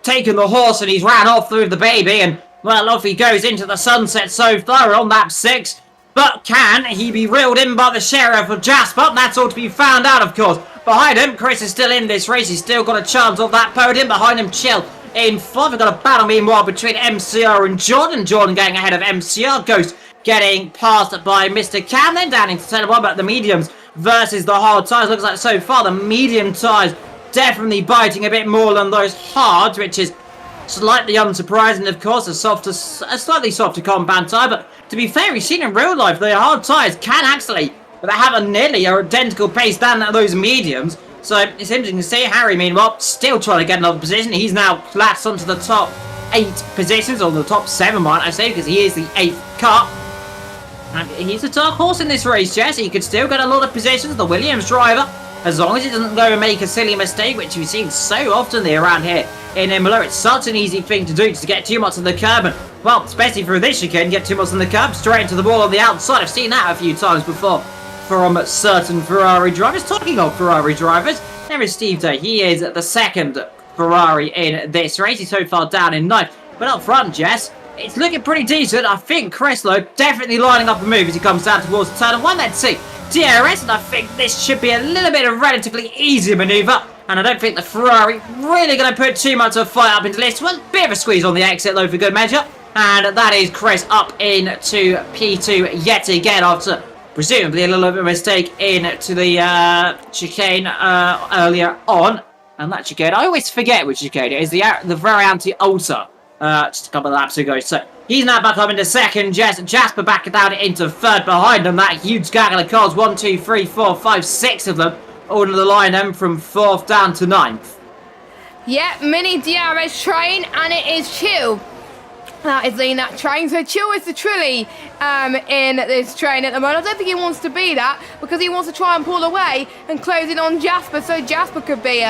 taken the horse and he's ran off through the baby. And, well, off he goes into the sunset so far on lap 6. But can he be reeled in by the sheriff of Jasper? That's all to be found out, of course. Behind him, Chris is still in this race. He's still got a chance of that podium. Behind him, Chill in 4th. We've got a battle, meanwhile, between MCR and Jordan. Jordan getting ahead of MCR. Ghost getting passed by Mr. Cam. Then down into turn 1, but the mediums versus the hard tyres. Looks like so far the medium tyres definitely biting a bit more than those hards, which is slightly unsurprising, of course. A slightly softer compound tyre, but to be fair, we've seen in real life the hard tyres can actually, but they have a nearly identical pace than those mediums. So it's interesting to see. Harry, meanwhile, still trying to get another position. He's now flat onto the top 8 positions, or the top 7, might I say, because he is the 8th car. And he's a dark horse in this race, Jess. He could still get a lot of positions, the Williams driver, as long as he doesn't go and make a silly mistake, which we've seen so often around here in Imola. It's such an easy thing to do, just to get too much on the curb. And, well, especially through this chicane, get too much on the curb, straight into the wall on the outside. I've seen that a few times before from certain Ferrari drivers. Talking of Ferrari drivers, there is Steve Day. He is the 2nd Ferrari in this race. He's so far down in 9th. But up front, Jess, it's looking pretty decent. I think Creslow definitely lining up a move as he comes down towards the turn 1. Let's see. DRS, and I think this should be a little bit of relatively easy manoeuvre. And I don't think the Ferrari really going to put too much of a fight up into this one. Bit of a squeeze on the exit, though, for good measure. And that is Chris up into P2 yet again after presumably a little bit of a mistake into the chicane earlier on. And that chicane, I always forget which chicane it is. The Variante Ultra, just a couple of laps ago. So He's now back up into second. Jasper back down into third behind him. That huge gaggle of cars. 1, 2, 3, 4, 5, 6 of them. All in the line then from 4th down to 9th. Yeah, mini DRS train, and it is Chill that is leading that train. So Chill is the Trilly in this train at the moment. I don't think he wants to be that because he wants to try and pull away and close it on Jasper, so Jasper could be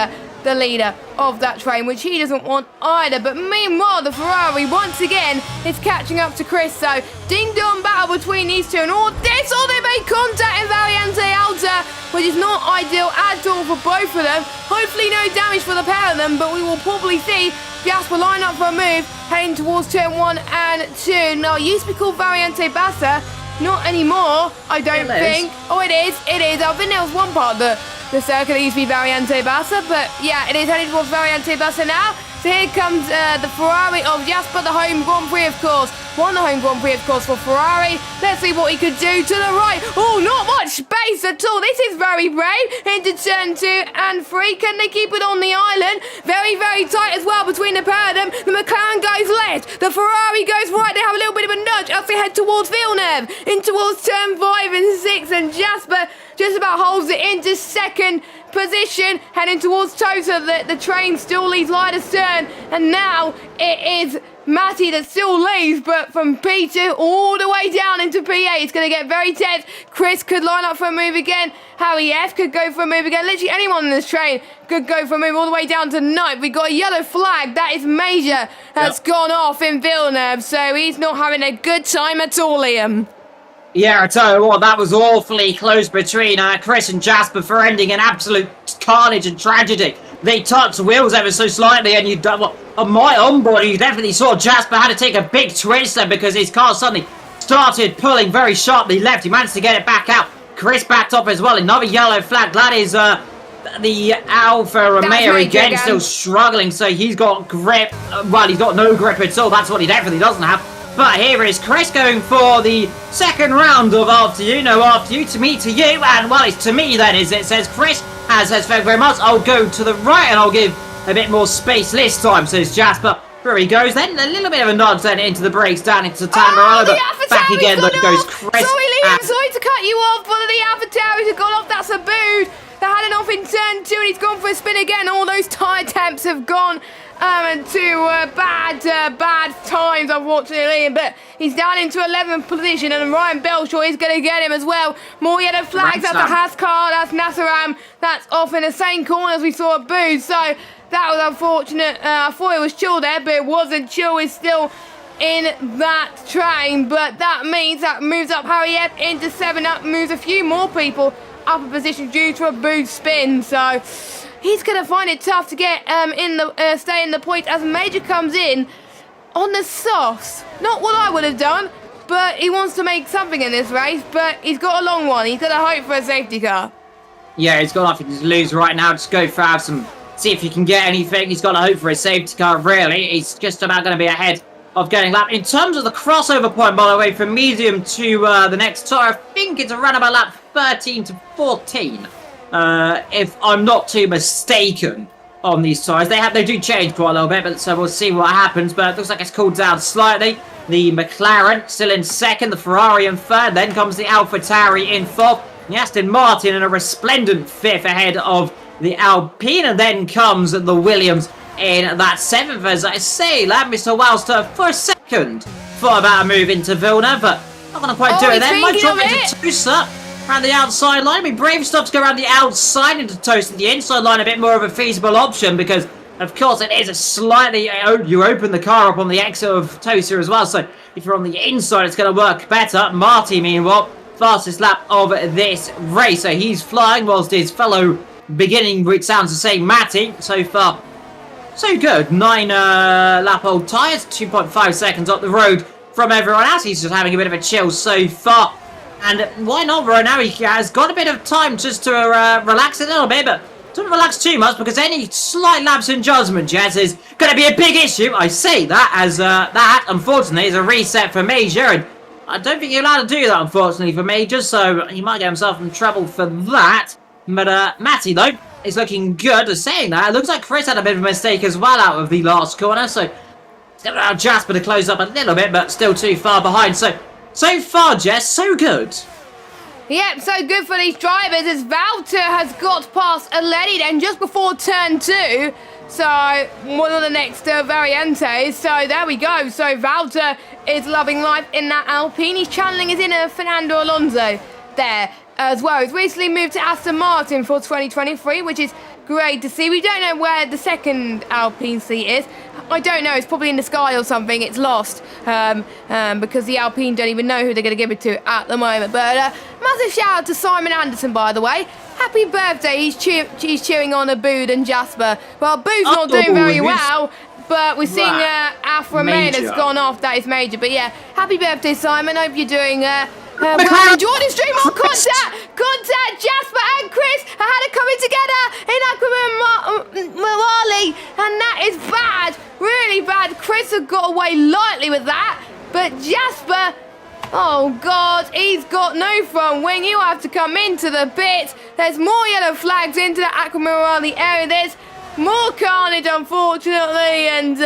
the leader of that train, which he doesn't want either. But meanwhile, the Ferrari once again is catching up to Chris. So ding-dong battle between these two, and all this, they make contact in Variante Alta, which is not ideal at all for both of them. Hopefully no damage for the pair of them, but we will probably see Jasper line up for a move, heading towards turn 1 and 2. Now, it used to be called Variante Bassa, not anymore, I don't think. Oh, it is. I think there was one part of the circuit that used to be Variante Bassa, but yeah, it is heading towards Variante Bassa now. So here comes the Ferrari of Jasper, the home Grand Prix, of course. Won the home Grand Prix, of course, for Ferrari. Let's see what he could do to the right. Oh, not much space at all. This is very brave. Into turn 2 and 3. Can they keep it on the island? Very, very tight as well between the pair of them. The McLaren goes left. The Ferrari goes right. They have a little bit of a nudge as they head towards Villeneuve. In towards turn 5 and 6. And Jasper just about holds it into second position, heading towards Tota. The train still leads light astern, and now it is Matty that still leads, but from P2 all the way down into P8, it's going to get very tense. Chris could line up for a move again. Harry F could go for a move again. Literally anyone in this train could go for a move all the way down to 9th. We got a yellow flag. That is major. That's gone off in Villeneuve, so he's not having a good time at all, Liam. Yeah, I tell you what, that was awfully close between Chris and Jasper for ending an absolute carnage and tragedy. They touched wheels ever so slightly, and on my onboard, you definitely saw Jasper had to take a big twist then because his car suddenly started pulling very sharply left. He managed to get it back out. Chris backed up as well. Another yellow flag. That is the Alfa Romeo again, still struggling, so he's got grip. Well, he's got no grip at all. That's what he definitely doesn't have. But here is Chris going for the second round of After You. No, After You, to me, to you. And, well, it's to me then, is it says Chris has thank you very much. I'll go to the right and I'll give a bit more space this time, says Jasper. There he goes. Then a little bit of a nodge then into the brakes, down into Tamarella. But back again, there goes Chris. Sorry, Liam, sorry to cut you off, but the AlphaTauri have gone off. That's a boot. They had it off in turn 2 and he's gone for a spin again. All those tyre temps have gone to bad times, unfortunately, but he's down into 11th position, and Ryan Belshaw is going to get him as well. More yellow flags. That's a Haas car, that's Nassaram, that's off in the same corner as we saw at Booth, so that was unfortunate. I thought it was Chill there, but it wasn't. Chill is still in that train, but that means that moves up Harry F into 7 up, moves a few more people up a position due to a Booth spin, so he's going to find it tough to get stay in the point as Major comes in on the softs. Not what I would have done, but he wants to make something in this race, but he's got a long one. He's going to hope for a safety car. Yeah, he's got nothing to lose right now. Just go for see if he can get anything. He's got to hope for a safety car, really. He's just about going to be ahead of getting lap. In terms of the crossover point, by the way, from medium to the next tire, I think it's around about lap 13 to 14. If I'm not too mistaken on these tyres. They do change quite a little bit, but so we'll see what happens. But it looks like it's cooled down slightly. The McLaren still in second, the Ferrari in third, then comes the AlphaTauri in fourth, the Aston Martin in a resplendent fifth ahead of the Alpine, and then comes the Williams in that seventh, as I say. Mr. Wowster for a second thought about a move into Villeneuve, but not going to quite do it then. Might drop into Tosa around the outside line. I mean, brave stuff to go around the outside into Tosa. The inside line a bit more of a feasible option because, of course, it is a slightly... You open the car up on the exit of Tosa as well, so if you're on the inside, it's going to work better. Marty, meanwhile, fastest lap of this race. So he's flying whilst his fellow beginning, which sounds the same, Matty, so far so good. 9 lap old tyres, 2.5 seconds up the road from everyone else. He's just having a bit of a chill so far. And why not right now? He has got a bit of time just to relax a little bit, but don't relax too much because any slight lapse in judgment, Jess, is going to be a big issue. I say that as that, unfortunately, is a reset for Major, and I don't think you're allowed to do that, unfortunately, for Major, so he might get himself in trouble for that. But Matty, though, is looking good. Saying that, it looks like Chris had a bit of a mistake as well out of the last corner, so It's going to allow Jasper to close up a little bit, but still too far behind. So far, Jess, so good. Yep, so good for these drivers as Valter has got past Aledi then just before turn 2. So, one of the next Variantes. So, there we go. So, Valter is loving life in that Alpine. He's channeling his inner Fernando Alonso there as well. He's recently moved to Aston Martin for 2023, which is great to see. We don't know where the second Alpine seat is. I don't know. It's probably in the sky or something. It's lost because the Alpine don't even know who they're going to give it to at the moment. But massive shout out to Simon Anderson, by the way. Happy birthday. He's cheering on Abood and Jasper. Well, Abood's not doing very well, but we're seeing Alfa Romeo has gone off. That is major. But yeah, happy birthday, Simon. Hope you're doing well, enjoying the stream on contact, Jasper and Chris had it coming together in Aquamarali, and that is bad, really bad. Chris had got away lightly with that, but Jasper, oh God, he's got no front wing. He'll have to come into the pit. There's more yellow flags into the Aquamarali area. There's more carnage, unfortunately, and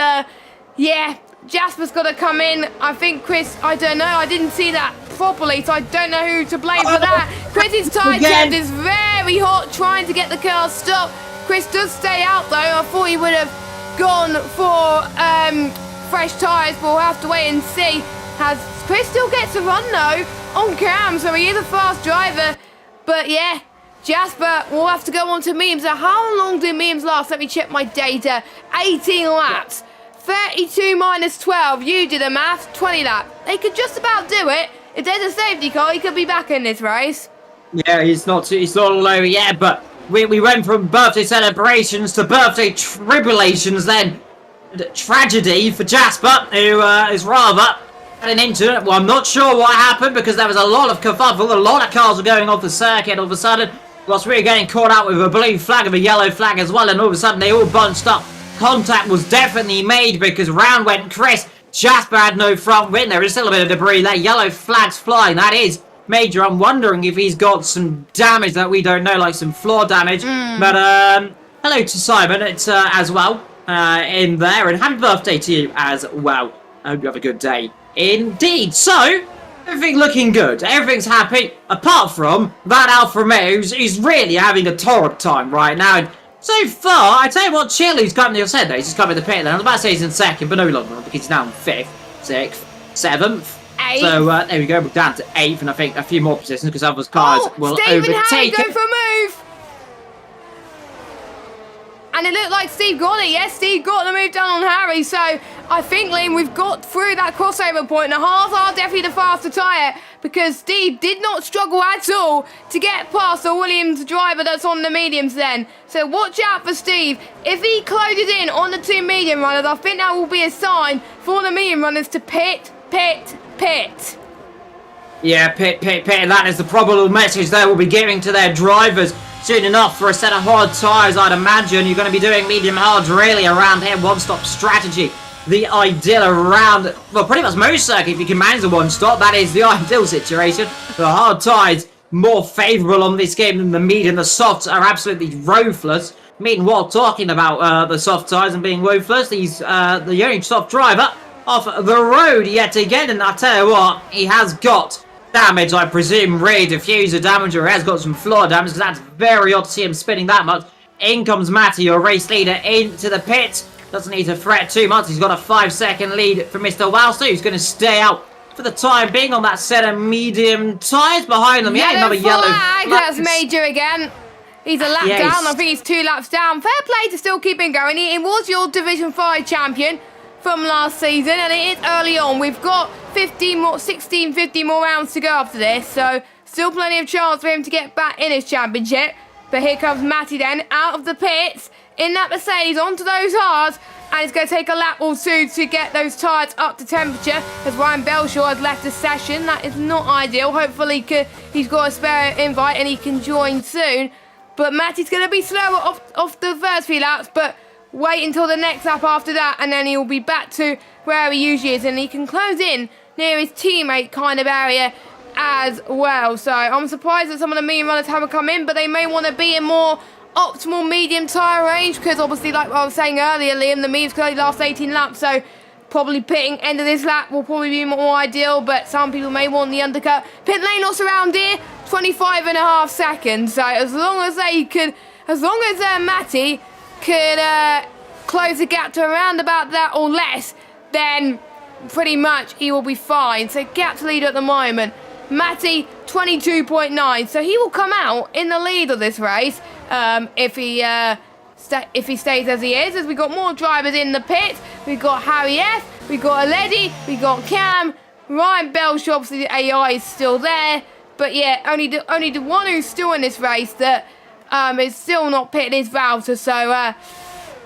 yeah, Jasper's got to come in. I think Chris, I don't know, I didn't see that properly, so I don't know who to blame for that. Chris's tyre temp is very hot, trying to get the car stopped. Chris does stay out though. I thought he would have gone for fresh tyres, but we'll have to wait and see. As Chris still gets a run though on cam, so he is a fast driver. But yeah, Jasper will have to go on to mediums. So how long do mediums last? Let me check my data. 18 laps. 32 minus 12, you do the math, 20 laps. They could just about do it. If there's a safety car, he could be back in this race. Yeah, he's not all over yet, but we went from birthday celebrations to birthday tribulations, then tragedy for Jasper, who is rather getting into it. Well, I'm not sure what happened because there was a lot of kerfuffle, a lot of cars were going off the circuit all of a sudden, whilst we were getting caught out with a blue flag and a yellow flag as well, and all of a sudden they all bunched up. Contact was definitely made because round went Chris. Jasper had no front wing. There is still a bit of debris there. Yellow flags flying. That is major. I'm wondering if he's got some damage that we don't know, like some floor damage. But hello to Simon. It's as well in there, and happy birthday to you as well. I hope you have a good day indeed. So everything looking good. Everything's happy apart from that Alfa Romeo who's really having a torrid time right now. And so far, I tell you what, Chili's coming, you said that, he's just coming to the pit then. I was about to say he's in second, but no longer, because he's now in 5th, 6th, 7th. 8th. So, there we go, we're down to 8th, and I think a few more positions, because other cars will overtake go for a move! And it looked like Steve got it, yes, Steve got the move down on Harry, so I think, Liam, we've got through that crossover point. The Haas are definitely the faster tyre, because Steve did not struggle at all to get past the Williams driver that's on the mediums then. So watch out for Steve. If he closes in on the 2 medium runners, I think that will be a sign for the medium runners to pit. Yeah, pit. That is the probable message they will be giving to their drivers soon enough for a set of hard tyres, I'd imagine. You're going to be doing medium hards really around here. One-stop strategy. The ideal around, well, pretty much most circuit, if you can manage a one-stop, that is the ideal situation. The hard tyres more favourable on this game than the medium. The softs are absolutely ruthless. Meanwhile, talking about the soft tyres and being ruthless, he's the only soft driver off the road yet again. And I tell you what, he has got damage, I presume, rear diffuser damage, or he has got some floor damage, because that's very odd to see him spinning that much. In comes Matty, your race leader, into the pit. Doesn't need to fret too much. He's got a 5-second lead from Mr. Walster, who's going to stay out for the time being on that set of medium tyres behind them. Yeah, another yellow flag. That's major again. He's a lap down. I think he's 2 laps down. Fair play to still keeping going. He was your Division 5 champion from last season, and it is early on. We've got 15 more rounds to go after this, so still plenty of chance for him to get back in his championship. But here comes Matty then, out of the pits, in that Mercedes, onto those hards, and it's going to take a lap or 2 to get those tyres up to temperature, as Ryan Belshaw has left the session. That is not ideal. Hopefully he's got a spare invite and he can join soon. But Matty's going to be slower off the first few laps, but wait until the next lap after that, and then he'll be back to where he usually is, and he can close in near his teammate kind of area as well. So I'm surprised that some of the medium runners haven't come in, but they may want to be in more optimal medium tyre range, because obviously, like I was saying earlier, Liam, the mediums can only last 18 laps, so Probably pitting end of this lap will probably be more ideal, but some people may want the undercut. Pit lane loss around here, 25.5 seconds. So as long as Matty could close the gap to around about that or less, then pretty much he will be fine. So gap to lead at the moment. Matty 22.9, so he will come out in the lead of this race if he stays as he is, as we got more drivers in the pit. We've got Harry F, we've got Aledi, we've got Cam, Ryan Belshop, obviously the AI is still there, but yeah, only the one who's still in this race that is still not pitting his router, so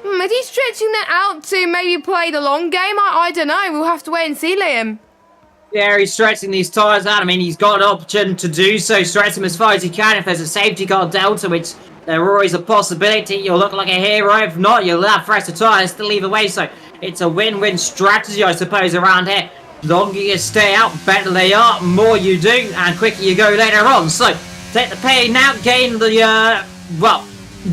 is he stretching that out to maybe play the long game? I don't know, we'll have to wait and see, Liam. Yeah, he's stretching these tyres out. I mean, he's got an option to do so, stretch them as far as he can. If there's a safety car delta, which there always a possibility, you'll look like a hero. If not, you'll have fresher tyres still either way. So it's a win-win strategy, I suppose, around here. The longer you stay out, better they are, more you do, and quicker you go later on. So take the pain now, gain the,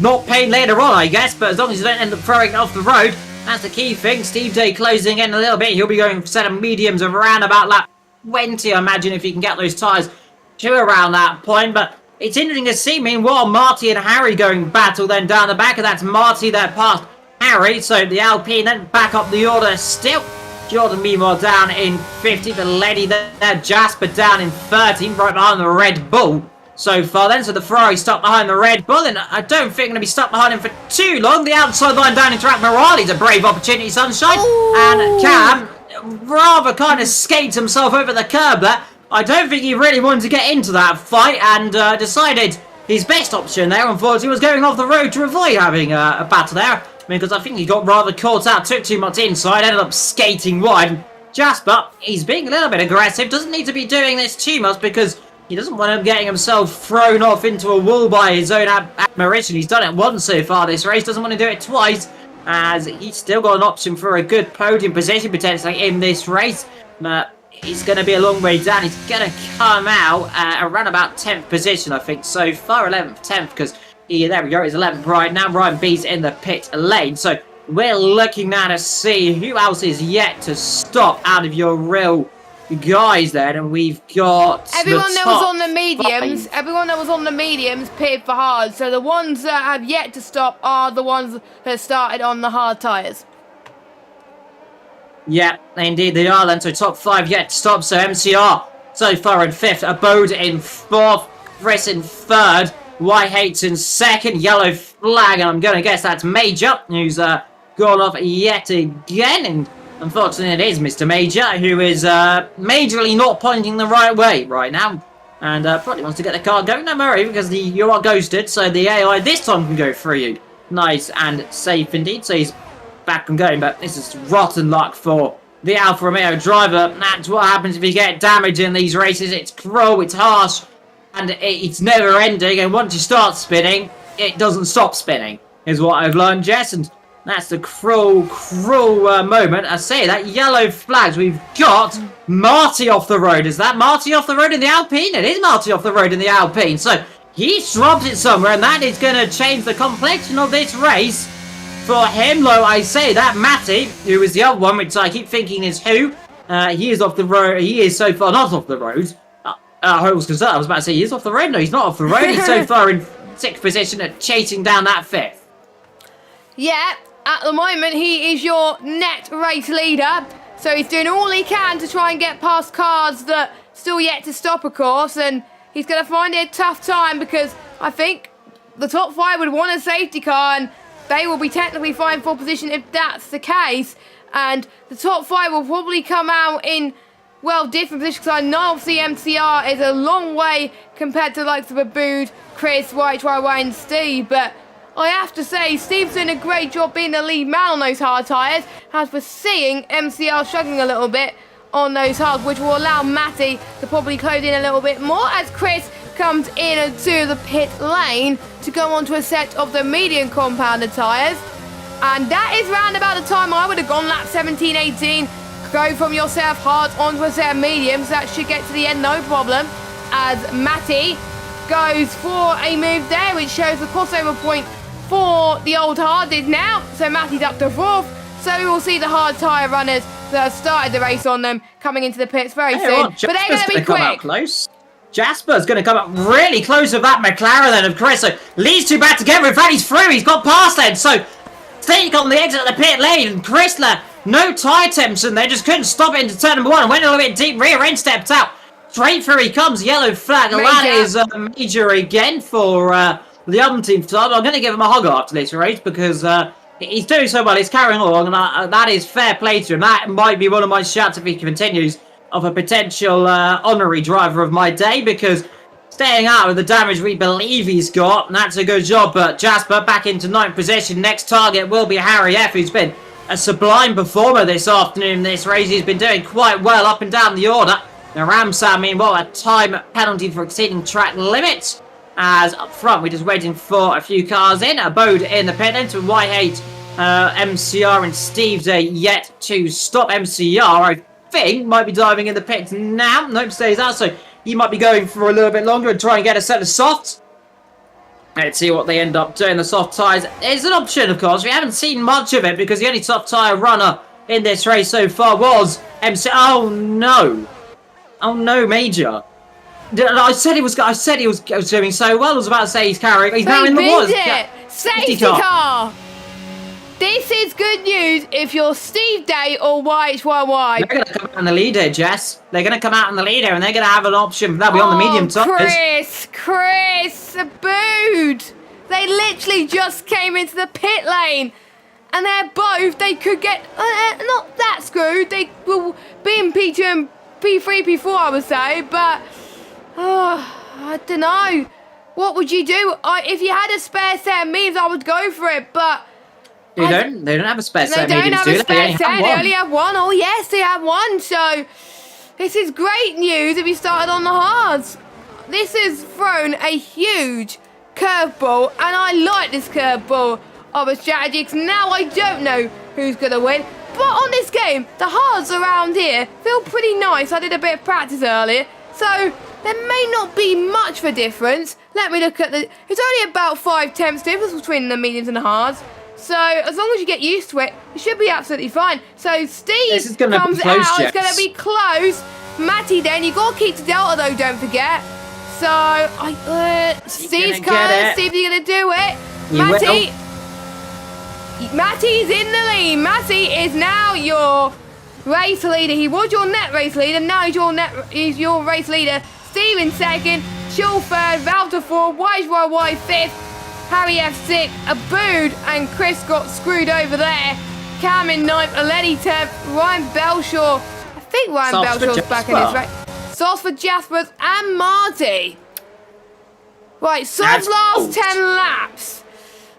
not pain later on, I guess, but as long as you don't end up throwing it off the road, that's the key thing. Steve Day closing in a little bit. He'll be going for a set of mediums of around about lap 20, I imagine, if he can get those tyres to around that point. But it's interesting to see, meanwhile, Marty and Harry going battle then down the back, and that's Marty there past Harry. So the Alpine then back up the order still. Jordan meanwhile down in 50. The Lady there, Jasper down in 13, right behind the Red Bull so far then. So the Ferrari stuck behind the Red Bull, and I don't think going to be stuck behind him for too long. The outside line down into Morali's a brave opportunity, Sunshine. Ooh. And Cam rather kind of skates himself over the curb there. I don't think he really wanted to get into that fight, and decided his best option there, unfortunately, was going off the road to avoid having a battle there. Because I think he got rather caught out, took too much inside, ended up skating wide. Jasper, he's being a little bit aggressive, doesn't need to be doing this too much because he doesn't want him getting himself thrown off into a wall by his own admiration. He's done it once so far this race, doesn't want to do it twice, as he's still got an option for a good podium position potentially in this race. But he's going to be a long way down. He's going to come out around about 10th position, I think, so far, 11th, 10th, because there we go, he's 11th right now. Ryan B's in the pit lane, so we're looking now to see who else is yet to stop out of your real guys there, and we've got everyone that was on the mediums. Everyone that was on the mediums pitted for hard. So the ones that have yet to stop are the ones that started on the hard tyres. Yeah, indeed they are then. So top 5 yet to stop. So MCR so far in 5th, Abode in 4th, Chris in 3rd, White Hates in 2nd, Yellow Flag, and I'm going to guess that's Major, who's gone off yet again, and unfortunately it is Mr. Major, who is majorly not pointing the right way right now, and probably wants to get the car going. No worry, because you are ghosted, so the AI this time can go through you. Nice and safe indeed, so he's back and going, but this is rotten luck for the Alfa Romeo driver. That's what happens if you get damage in these races. It's cruel, it's harsh, and it's never ending, and once you start spinning, it doesn't stop spinning, is what I've learned, Jess, and that's the cruel moment. I say that, yellow flags. We've got Marty off the road. Is that Marty off the road in the Alpine? It is Marty off the road in the Alpine, so he dropped it somewhere, and that is going to change the complexion of this race for him. Though I say that Matty, who is the other one, which I keep thinking is who, he is off the road. He is so far not off the road. I was concerned. I was about to say he is off the road. No, he's not off the road. He's so far in 6th position at chasing down that 5th. Yeah, at the moment he is your net race leader. So he's doing all he can to try and get past cars that still yet to stop, of course. And he's going to find it a tough time because I think the top 5 would want a safety car and they will be technically fine for position if that's the case. And the top 5 will probably come out in, well, different positions, because I know obviously MCR is a long way compared to the likes of Abood, Chris, White, and Steve, but I have to say, Steve's doing a great job being the lead man on those hard tyres, as we're seeing MCR struggling a little bit on those hards, which will allow Matty to probably close in a little bit more as Chris comes into the pit lane to go onto a set of the medium compounded tyres. And that is round about the time I would have gone, lap 17, 18. Go from your set of hards onto a set of mediums. That should get to the end, no problem. As Matty goes for a move there, which shows the crossover point for the old hard is now. So Matty's up to 4th. So we will see the hard tyre runners that started the race on them coming into the pits very soon. On, But they're going to be come out quick. close. Jasper's going to come up really close with that McLaren then of Chris. So leads two back together. In fact, he's through. He's got past then. So Steve on the exit of the pit lane. And Chrysler, no tyre temps. And they just couldn't stop it into turn number 1. Went a little bit deep. Rear end stepped out. Straight through he comes. Yellow flag. And that is major again for the umpteenth time. I'm going to give him a hug after this race because he's doing so well. He's carrying along. And that is fair play to him. That might be one of my shouts if he continues, of a potential honorary driver of my day, because staying out of the damage we believe he's got, and that's a good job. But Jasper back into 9th position. Next target will be Harry F, who's been a sublime performer this afternoon in this race. He's been doing quite well up and down the order. Now Ramsam, meanwhile, a time penalty for exceeding track limits. As up front, we're just waiting for a few cars in. Abode in the pit lane to Y8, MCR and Steve Day yet to stop. MCR, I think, might be diving in the pits now. Nope, stays out, so he might be going for a little bit longer and try and get a set of softs. Let's see what they end up doing. The soft tyres is an option, of course. We haven't seen much of it because the only soft tyre runner in this race so far was MC. Oh no! Oh no, Major! I said he was doing so well. I was about to say he's carrying. He's now in the woods. Safety car. This is good news if you're Steve Day or YHYY. They're going to come out in the leader, Jess. They're going to come out in the leader and they're going to have an option. That'll be on the medium tyres. Chris, booed. They literally just came into the pit lane. And they're both, they could get, not that screwed. They will be in P2 and P3, P4, I would say. But, I don't know. What would you do? If you had a spare set of mediums, I would go for it. But They don't have a spare set. They don't have a spare set. They only have one. Oh, yes, they have one. So, this is great news if you started on the hards. This has thrown a huge curveball, and I like this curveball of a strategy because now I don't know who's going to win. But on this game, the hards around here feel pretty nice. I did a bit of practice earlier. So, there may not be much of a difference. Let me look at it's only about 5/10 difference between the mediums and the hards. So, as long as you get used to it, it should be absolutely fine. So, Steve comes out. It's going to be close. Matty, then. You've got to keep to Delta, though, don't forget. So, Steve's coming. Steve's going to do it. Matty's in the lead. Matty is now your race leader. He was your net race leader. Now he's your race leader. Steve in second. Chill third. Valter fourth. YY fifth. Harry F. 6th, Abood, and Chris got screwed over there. Cam in 9th, Aleni 10th, Ryan Belshaw. I think Ryan Belshaw's back in his race. Sauce for Jaspers and Marty. Right, Sauce's last 10 laps.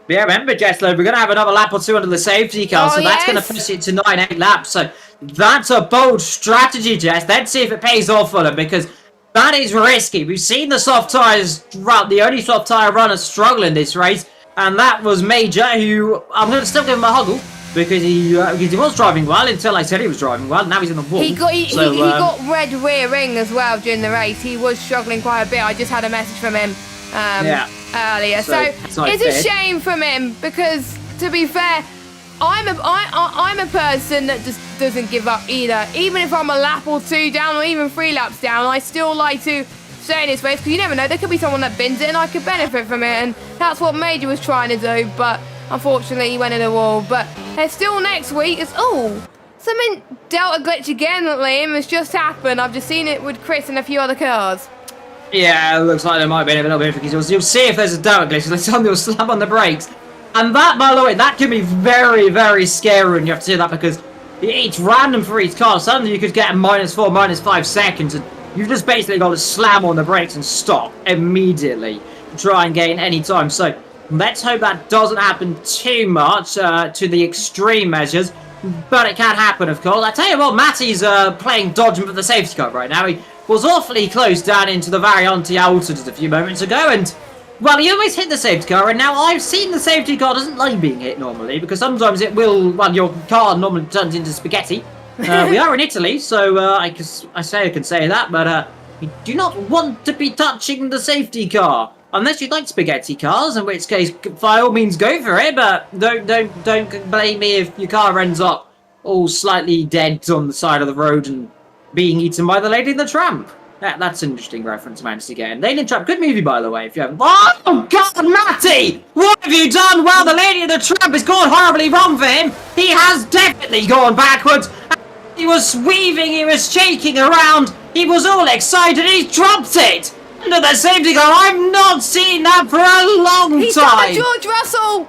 Yeah, remember, Jesslo, we're going to have another lap or two under the safety car, so that's going to push it to 9-8 laps. So that's a bold strategy, Jess. Let's see if it pays off for them, because that is risky. We've seen the soft tyres run, the only soft tyre runner struggle in this race, and that was Major, who I'm going to still give him a huggle because he was driving well until I said he was driving well. Now he's in the wall. He got red rear ring as well during the race. He was struggling quite a bit. I just had a message from him earlier. So it's a shame from him because, to be fair, I'm a person that just doesn't give up either. Even if I'm a lap or two down or even 3 laps down, I still like to stay in this race because you never know, there could be someone that bins it and I could benefit from it, and that's what Major was trying to do, but unfortunately he went in the wall. But there's still next week. Something Delta glitch again, Liam, has just happened. I've just seen it with Chris and a few other cars. Yeah, it looks like there might be a little bit because you'll see if there's a Delta glitch. Let's tell them you'll slam on the brakes. And that, by the way, that can be very, very scary when you have to do that because it's random for each car. Suddenly you could get a -4, -5 seconds, and you've just basically got to slam on the brakes and stop immediately to try and gain any time. So let's hope that doesn't happen too much to the extreme measures, but it can happen, of course. I tell you what, Matty's playing dodge for the safety car right now. He was awfully close down into the Variante Alta just a few moments ago, and well, he always hit the safety car, and now I've seen the safety car doesn't like being hit normally, because sometimes it will, well, your car normally turns into spaghetti. We are in Italy, so I can say that, but you do not want to be touching the safety car. Unless you like spaghetti cars, in which case, by all means, go for it, but don't blame me if your car ends up all slightly dead on the side of the road and being eaten by the Lady and the Tramp. That's an interesting reference, managed to get in. Lady and the Tramp, good movie, by the way, if you haven't. Oh, God, Matty! What have you done? Well, the Lady and the Tramp has gone horribly wrong for him. He has definitely gone backwards. He was weaving, he was shaking around. He was all excited. He dropped it under the safety car. I've not seen that for a long He's time. got George Russell.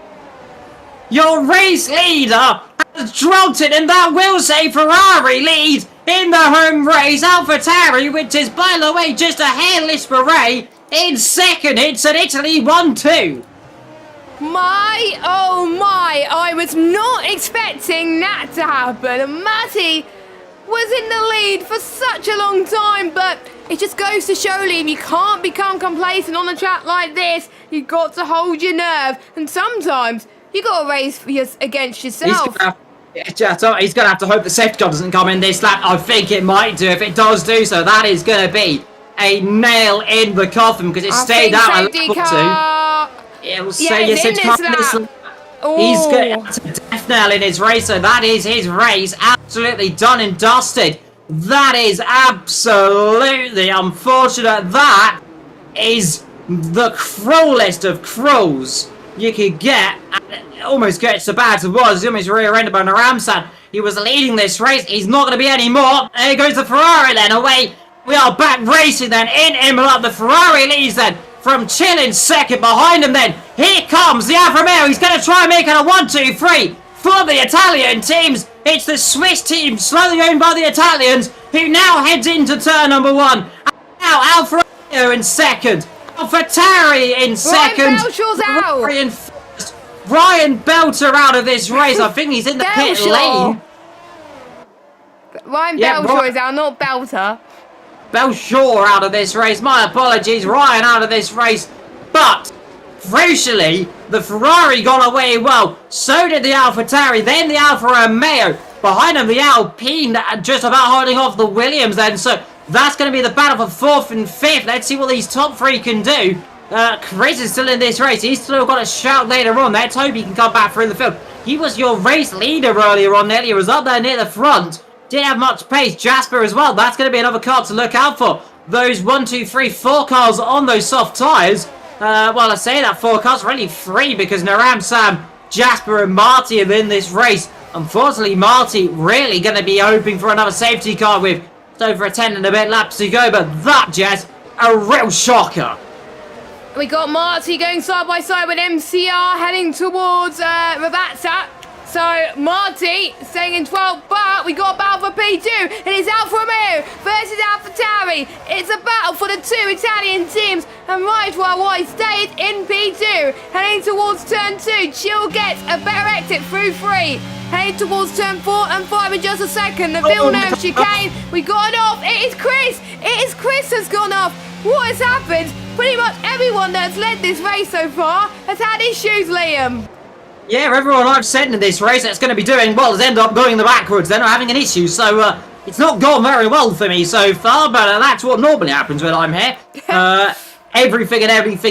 Your race leader has dropped it, and that will say Ferrari lead in the home race. AlphaTauri, which is, by the way, just a hairless beret, in second. It's an Italy 1-2. My, oh my, I was not expecting that to happen. Matty was in the lead for such a long time, but it just goes to show, Liam, you can't become complacent on a track like this. You've got to hold your nerve, and sometimes you got to race against yourself. He's going to have to hope the safety car doesn't come in this lap. I think it might do. If it does do so, that is going to be a nail in the coffin, because it stayed out a lap or two. It'll say yes, it's coming this lap. He's going to death nail in his race, so that is his race absolutely done and dusted. That is absolutely unfortunate. That is the cruelest of cruels you could get. And it almost gets so bad as it was. He almost rear-ended by Naramsan. He was leading this race. He's not going to be anymore. There goes the Ferrari then away. We are back racing then in Imola. The Ferrari leads then from Chilin second. Behind him then, here comes the Alfa Romeo. He's going to try and make it a 1-2-3 for the Italian teams. It's the Swiss team, slowly owned by the Italians, who now heads into turn number 1. And now Alfa Romeo in second. AlphaTauri in second. Ryan Belcher's out. In first. Ryan Belcher out of this race. I think he's in the pit lane. Ryan Belcher is out, not Belter. Belcher out of this race. My apologies. Ryan out of this race. But, crucially, the Ferrari got away well. So did the AlphaTauri. Then the Alfa Romeo. Behind him, the Alpine just about holding off the Williams then. So, that's going to be the battle for 4th and 5th. Let's see what these top 3 can do. Chris is still in this race. He's still got a shout later on. Let's hope he can come back through the field. He was your race leader earlier on. He was up there near the front. Didn't have much pace. Jasper as well. That's going to be another car to look out for. Those 1, 2, 3, 4 cars on those soft tyres. Well, I say that 4 cars, really 3, because Naram, Sam, Jasper and Marty are in this race. Unfortunately, Marty really going to be hoping for another safety car with over a 10 and a bit laps to go. But that, Jess, a real shocker. We got Marty going side by side with MCR heading towards Ravazza. So Marty staying in 12th, but we got a battle for P2. It is Alfa Romeo versus AlphaTauri. It's a battle for the 2 Italian teams, and right while I stayed in P2, heading towards turn 2. Chill gets a better exit through 3. Heading towards turn 4 and 5 in just a second. The Villeneuve chicane. We got it off. It is Chris. It is Chris has gone off. What has happened? Pretty much everyone that's led this race so far has had issues, Liam. Yeah, everyone I've sent in this race that's going to be doing well has ended up going the backwards. They're not having an issue, so it's not gone very well for me so far, but that's what normally happens when I'm here. Everything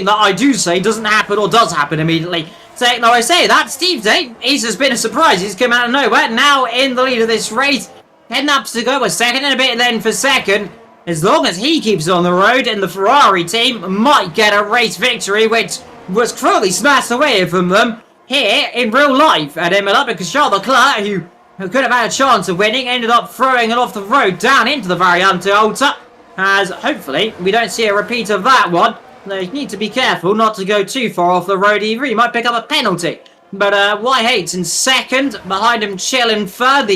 that I do say doesn't happen or does happen immediately. So, like I say, that Steve Day, he's just been a surprise. He's come out of nowhere, now in the lead of this race. Heading up to go a second and a bit then for second. As long as he keeps on the road, and the Ferrari team might get a race victory, which was cruelly smashed away from them here in real life at Imola, because Charles Leclerc, who could have had a chance of winning, ended up throwing it off the road down into the Variante Alta, as hopefully we don't see a repeat of that one. They need to be careful not to go too far off the road either. He might pick up a penalty. But Why Hates in second, behind him Chill in third.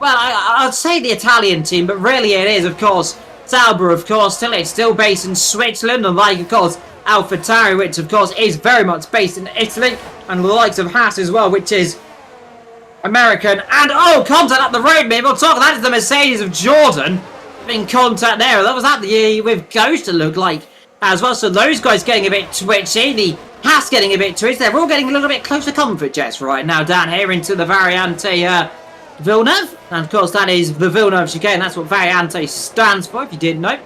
Well, I'd say the Italian team, but really it is, of course, Sauber, of course, it's still based in Switzerland, and like, of course, AlphaTauri, which, of course, is very much based in Italy, and the likes of Haas as well, which is American. And, contact up the road, maybe. We'll talk. That is the Mercedes of Jordan. In contact there. That was at the with Ghost, it looked like, as well. So those guys getting a bit twitchy. The Haas getting a bit twitchy. They're all getting a little bit close to comfort, Jets, right now, down here into the Variante Villeneuve. And, of course, that is the Villeneuve chicane. That's what Variante stands for, if you didn't know.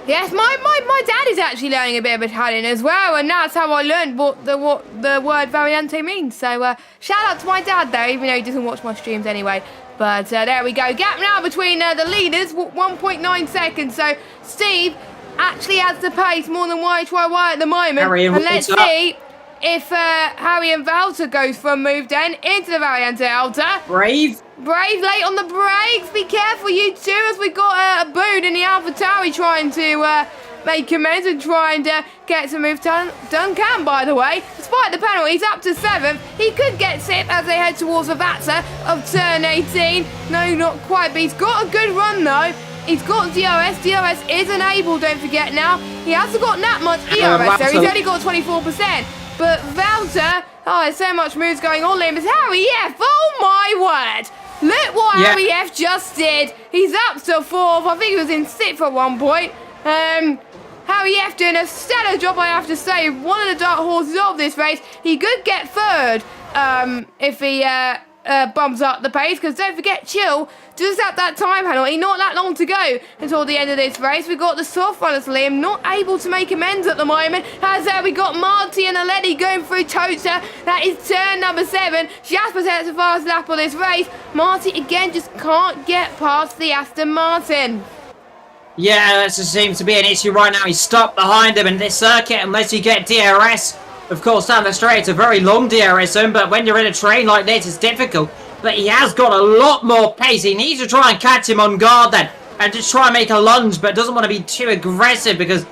Yes, my dad is actually learning a bit of Italian as well, and that's how I learned what the word variante means. So shout out to my dad there, even though he doesn't watch my streams anyway. But there we go. Gap now between the leaders, 1.9 seconds. So Steve actually has the pace more than YHYY at the moment. And let's see if Harry and Valter goes from move 10 into the variante Alta. Brave late on the brakes. Be careful, you two, as we got a Bood in the AlphaTauri trying to make amends and trying to get some move done. Can, by the way, despite the penalty, he's up to 7th. He could get 6th as they head towards the Vatsa of turn 18. No, not quite, but he's got a good run though. He's got DRS. DRS is enabled, don't forget now. He hasn't got that much ERS, so he's only got 24%. But Valter, oh, there's so much moves going on. It's Harry F. Oh my word! Look what Harry F just did. He's up to 4th. I think he was in 6th at one point. Harry F doing a stellar job, I have to say. One of the dark horses of this race. He could get 3rd if he bumps up the pace, because don't forget, Chill just at that time penalty, not that long to go until the end of this race. We've got the soft runners, Liam, not able to make amends at the moment. As we got Marty and Aledi going through Tota. That is turn number 7. Jasper takes the fastest lap of this race. Marty again just can't get past the Aston Martin. Yeah, that just seems to be an issue right now. He's stuck behind him in this circuit unless you get DRS. Of course, down the straight, it's a very long DRS zone, but when you're in a train like this, it's difficult. But he has got a lot more pace. He needs to try and catch him on guard then, and just try and make a lunge, but doesn't want to be too aggressive because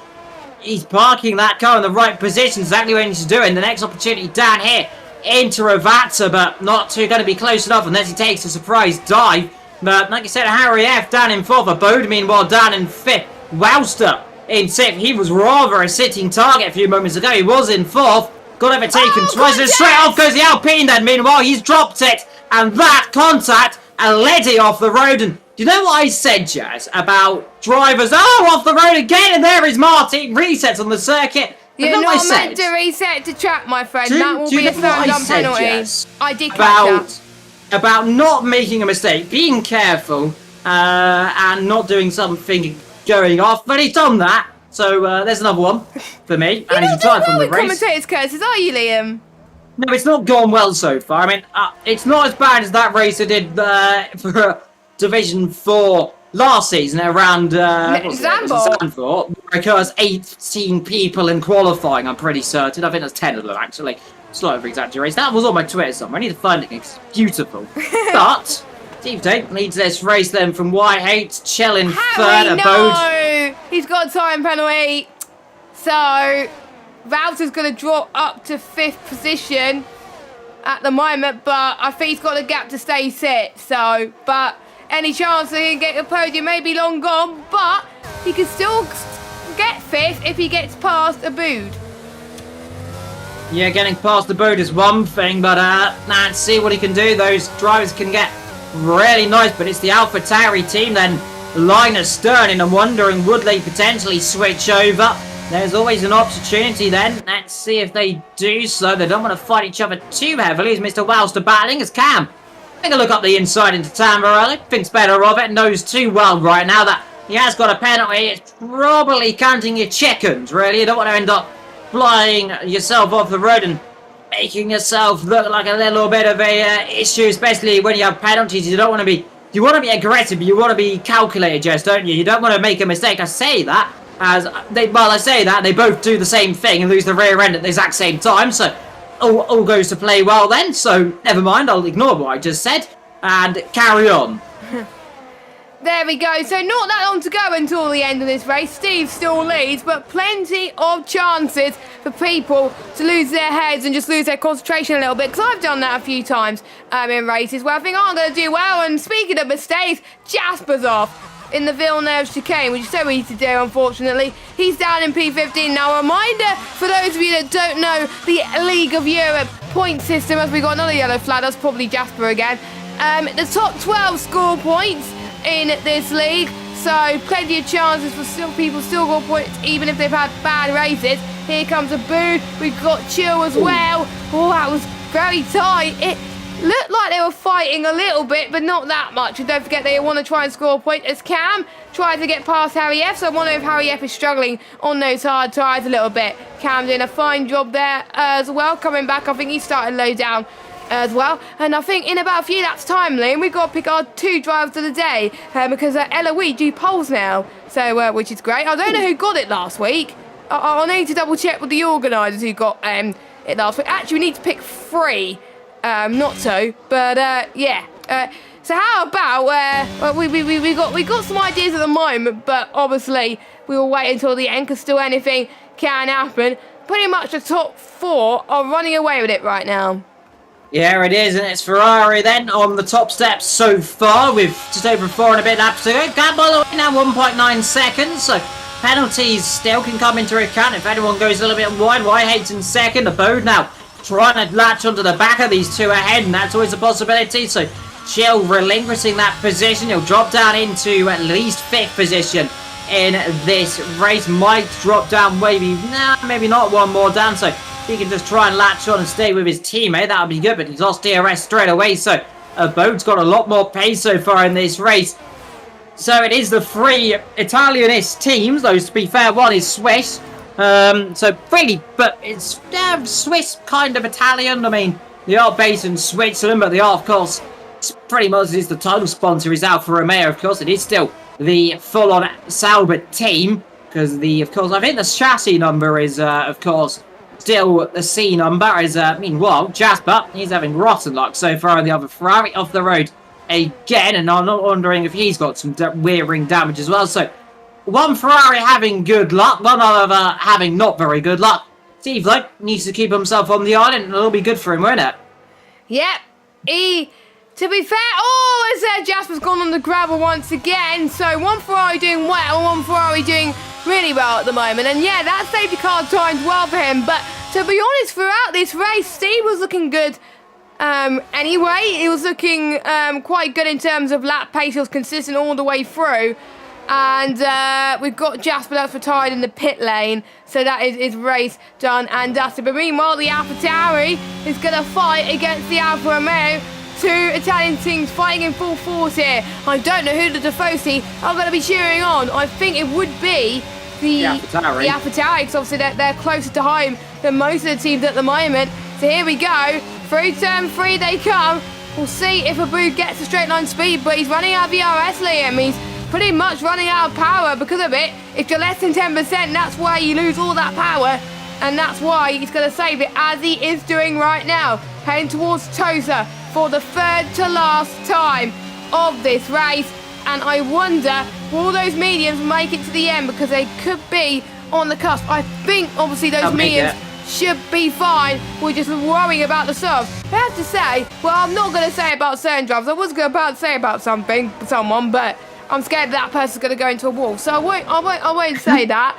he's parking that car in the right position, exactly what he needs to do. And the next opportunity down here into Ravazza, but not too going to be close enough unless he takes a surprise dive. But like I said, Harry F down in 4th, a Bode meanwhile down in 5th. Wowster in 6th. He was rather a sitting target a few moments ago. He was in 4th. Got overtaken twice, and straight off goes the Alpine then. Meanwhile, he's dropped it. And that contact, and Letty off the road. And do you know what I said, Jazz, about drivers? Oh, off the road again, and there is Marty. Resets on the circuit. You're not meant to reset to track, my friend. That will be a third penalty. Jazz, I did catch that. About not making a mistake, being careful, and not doing something going off. But he's done that. So there's another one for me. You're and he's not doing retired from well the race. with commentators' curses, are you, Liam? No, it's not gone well so far. I mean, it's not as bad as that race I did for Division 4 last season around Zandvoort, because 18 people in qualifying, I'm pretty certain. I think there's 10 of them, actually. Slight exaggeration. That was on my Twitter somewhere. I need to find it. It's beautiful. But Steve Tate leads this race then from Whitehates, Chell in 3rd. No! He's got a time penalty. So Valter's going to drop up to 5th position at the moment, but I think he's got a gap to stay set. So, but any chance he can get a podium may be long gone, but he can still get 5th if he gets past a Bood. Yeah, getting past the boat is one thing, but let's see what he can do. Those drivers can get really nice, but it's the AlphaTauri team then. Linus Stern, and I'm wondering, would they potentially switch over? There's always an opportunity then. Let's see if they do so. They don't want to fight each other too heavily. Is Mr. Wowster battling as Cam? Take a look up the inside into Tamburelli. Thinks better of it. Knows too well right now that he has got a penalty. It's probably counting your chickens, really. You don't want to end up flying yourself off the road and making yourself look like a little bit of a issue, especially when you have penalties. You don't want to be... You want to be aggressive, but you want to be calculated, Jess, don't you? You don't want to make a mistake. I say that as they... Well, I say that they both do the same thing and lose the rear end at the exact same time, so all goes to play well then. So never mind, I'll ignore what I just said and carry on. There we go. So not that long to go until the end of this race. Steve still leads, but plenty of chances for people to lose their heads and just lose their concentration a little bit, because I've done that a few times in races where I think I'm going to do well. And speaking of mistakes, Jasper's off in the Villeneuve chicane, which is so easy to do, unfortunately. He's down in P15. Now, a reminder for those of you that don't know the League of Europe point system, as we got another yellow flag, that's probably Jasper again. The top 12 score points in this league, so plenty of chances for people still got points even if they've had bad races. Here comes a Bood. We've got Chill as well. Oh, that was very tight. looked like they were fighting a little bit, but not that much. And don't forget they want to try and score a point as Cam tries to get past Harry F. So I wonder if Harry F is struggling on those hard tires a little bit. Cam doing a fine job there as well. Coming back, I think he started low down as well. And I think in about a few laps time, Liam, we've got to pick our 2 drivers of the day because Eloise do polls now. So, which is great. I don't know who got it last week. I'll need to double check with the organisers who got it last week. Actually, we need to pick 3. Not 2, but yeah. So how about we got some ideas at the moment, but obviously we will wait until the end because still anything can happen. Pretty much the top 4 are running away with it right now. Yeah, it is, and it's Ferrari then on the top steps so far with just over 4 and a bit laps to go. Gap all the way now, 1.9 seconds, so penalties still can come into account if anyone goes a little bit wide. Whitehead's in second, Abode now trying to latch onto the back of these 2 ahead, and that's always a possibility, so Chill relinquishing that position. He'll drop down into at least 5th position in this race. Might drop down maybe not one more down, so he can just try and latch on and stay with his teammate. That would be good, but he's lost DRS straight away, so Boat's got a lot more pace so far in this race. So it is the 3 Italianist teams, though to be fair, one is Swiss. So really, but it's Swiss kind of Italian. I mean, they are based in Switzerland, but they are, of course, pretty much is the title sponsor is Alfa Romeo. Of course, it is still the full-on Sauber team, because of course, I think the chassis number is, of course, still the C number. Meanwhile, Jasper, he's having rotten luck so far on the other Ferrari off the road again, and I'm not wondering if he's got some rear-ring damage as well. So, one Ferrari having good luck, one other having not very good luck. Steve, though, needs to keep himself on the island, and it'll be good for him, won't it? Yep. To be fair, as Jasper's gone on the gravel once again, so one Ferrari doing well, one Ferrari doing really well at the moment, and yeah, that safety car timed well for him, but to be honest, throughout this race, Steve was looking good anyway. He was looking quite good in terms of lap pace. He was consistent all the way through, and we've got Jasper that's retired in the pit lane, so that is his race done and dusted. But meanwhile, the AlphaTauri is going to fight against the Alfa Romeo. 2 Italian teams fighting in full force here. I don't know who the Tifosi are going to be cheering on. I think it would be the AlphaTauri, because obviously they're closer to home than most of the teams at the moment. So here we go. Through turn 3 they come. We'll see if Abu gets a straight line speed, but he's running out of VRS, Liam. He's pretty much running out of power because of it. If you're less than 10%, that's why you lose all that power. And that's why he's going to save it, as he is doing right now. Heading towards Tosa for the 3rd to last time of this race. And I wonder, will those mediums make it to the end? Because they could be on the cusp. I think, obviously, those mediums should be fine. We're just worrying about the softs. I have to say, well, I'm not going to say about certain drivers. I was about to say about someone, but I'm scared that person's going to go into a wall. So I won't say that.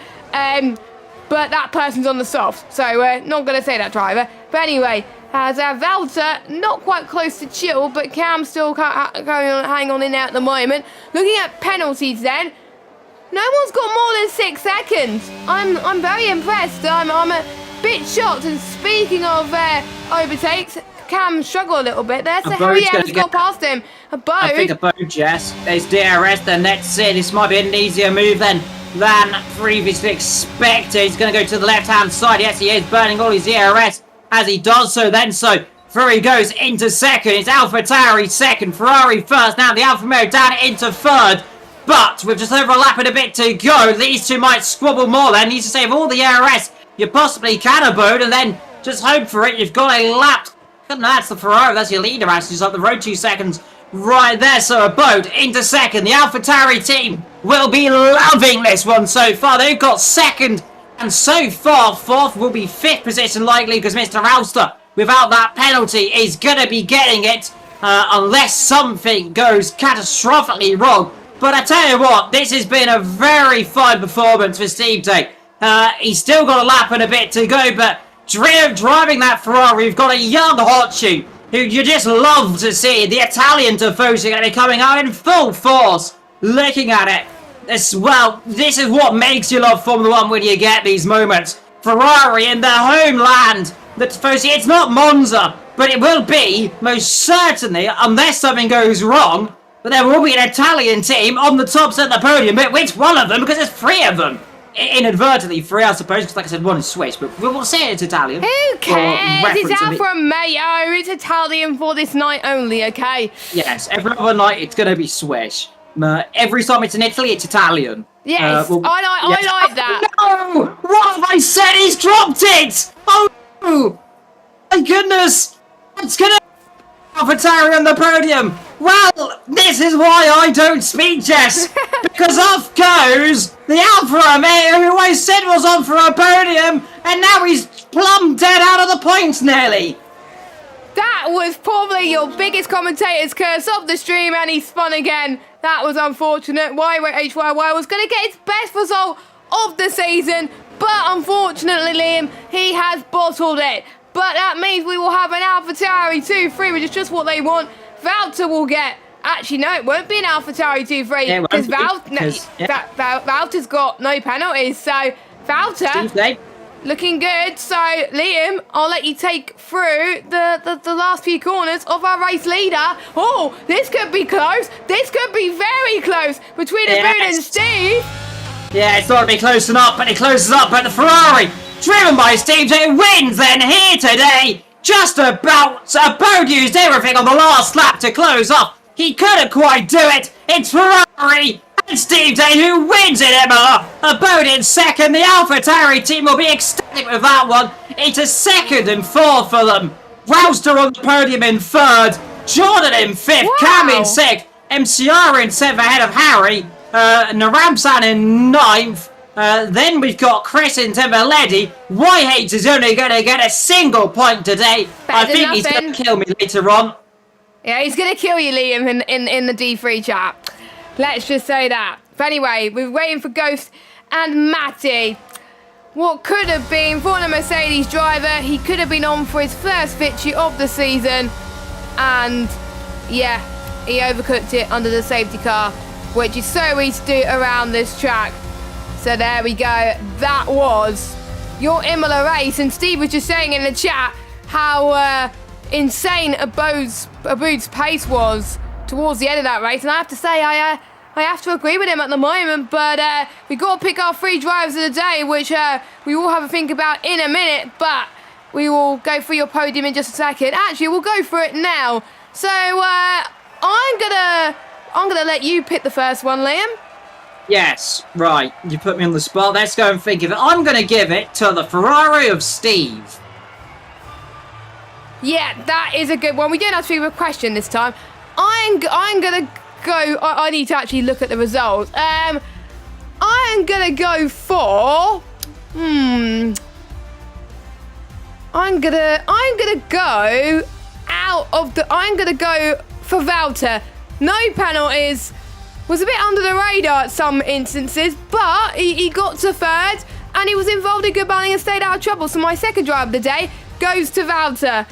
But that person's on the soft, so not going to say that driver. But anyway, as Valter, not quite close to Chill, but Cam's still hang on in there at the moment. Looking at penalties then, no one's got more than 6 seconds. I'm very impressed. I'm a bit shocked. And speaking of overtakes, Cam struggled a little bit there, so Harry has got past him. I think Abode, yes. There's DRS, then let's see. This might be an easier move then than previously expected. He's going to go to the left-hand side. Yes, he is burning all his DRS as he does so then. So through he goes into second. It's AlphaTauri second, Ferrari first. Now the Alfa Romeo down into 3rd. But with just over a lap and a bit to go, these 2 might squabble more then. Needs to save all the DRS you possibly can, Abode, and then just hope for it. You've got a lap. No, that's the Ferrari. That's your leader, actually. Just up the road 2 seconds right there. So Abode into second. The AlphaTauri team will be loving this one so far. They've got second, and so far 4th will be 5th position likely, because Mr. Alster, without that penalty, is going to be getting it unless something goes catastrophically wrong. But I tell you what, this has been a very fine performance for Steve Day. He's still got a lap and a bit to go, but driving that Ferrari, we've got a young hot shoe who you just love to see. The Italian Tifosi are going to be coming out in full force. Looking at it as well, this is what makes you love Formula 1 when you get these moments. Ferrari in their homeland, the Tifosi, it's not Monza. but it will be, most certainly, unless something goes wrong, but there will be an Italian team on the top of the podium, but which one of them? Because there's 3 of them. Inadvertently 3, I suppose, because like I said, 1 is Swiss, but we'll say it's Italian. Who cares? It's Alfa Romeo. It's Italian for this night only, okay? Yes, every other night it's going to be Swiss. Every time it's in Italy, it's Italian. Yes, I like that. No! What have I said? He's dropped it! Oh, my goodness! It's going to be AlphaTauri on the podium. Well, this is why I don't speak, Jess. Because off goes the Alfa Romeo who I said was on for a podium, and now he's plumb dead out of the points nearly. That was probably your biggest commentator's curse of the stream, and he spun again. That was unfortunate. HYY was going to get his best result of the season, but unfortunately, Liam, he has bottled it. But that means we will have an AlphaTauri 2-3, which is just what they want. Valtteri will get... Actually, no, it won't be an AlphaTauri 2-3, because Valtteri's got no penalties, so Valtteri... Looking good. So, Liam, I'll let you take through the last few corners of our race leader. Oh, this could be close. This could be very close between Abood and Steve. Yeah, it's not to be close enough, but it closes up at the Ferrari. Driven by Steve J, wins then here today. Just about. Abood used everything on the last lap to close off. He couldn't quite do it. It's Ferrari. And Steve Day who wins it, Imola. Abood in second. The AlphaTauri team will be ecstatic with that one. It's a 2nd and 4th for them. Rouster on the podium in 3rd. Jordan in 5th. Wow. Cam in 6th. MCR in 7th ahead of Harry. Naramsan in 9th. Then we've got Chris in 10th. Ledi. Whitehates is only going to get a single point today. I think he's going to kill me later on. Yeah, he's going to kill you, Liam, in the D3 chat. Let's just say that. But anyway, we're waiting for Ghost and Matty. What could have been for the Mercedes driver. He could have been on for his first victory of the season. And, yeah, he overcooked it under the safety car, which is so easy to do around this track. So there we go. That was your Imola race. And Steve was just saying in the chat how insane Abood's pace was towards the end of that race, and I have to say I have to agree with him at the moment, but we've got to pick our 3 drivers of the day, which we will have a think about in a minute, but we will go through your podium in just a second. Actually, we'll go for it now. So I'm gonna let you pick the first one, Liam. Yes, right, you put me on the spot. Let's go and think of it. I'm going to give it to the Ferrari of Steve. Yeah, that is a good one. We don't have to think of a question this time. I'm gonna go. I need to actually look at the results. I'm gonna go for. I'm gonna go out of the. I'm gonna go for Valtteri. No penalties. Was a bit under the radar at some instances, but he got to 3rd and he was involved in good battling and stayed out of trouble. So my second drive of the day goes to Valtteri.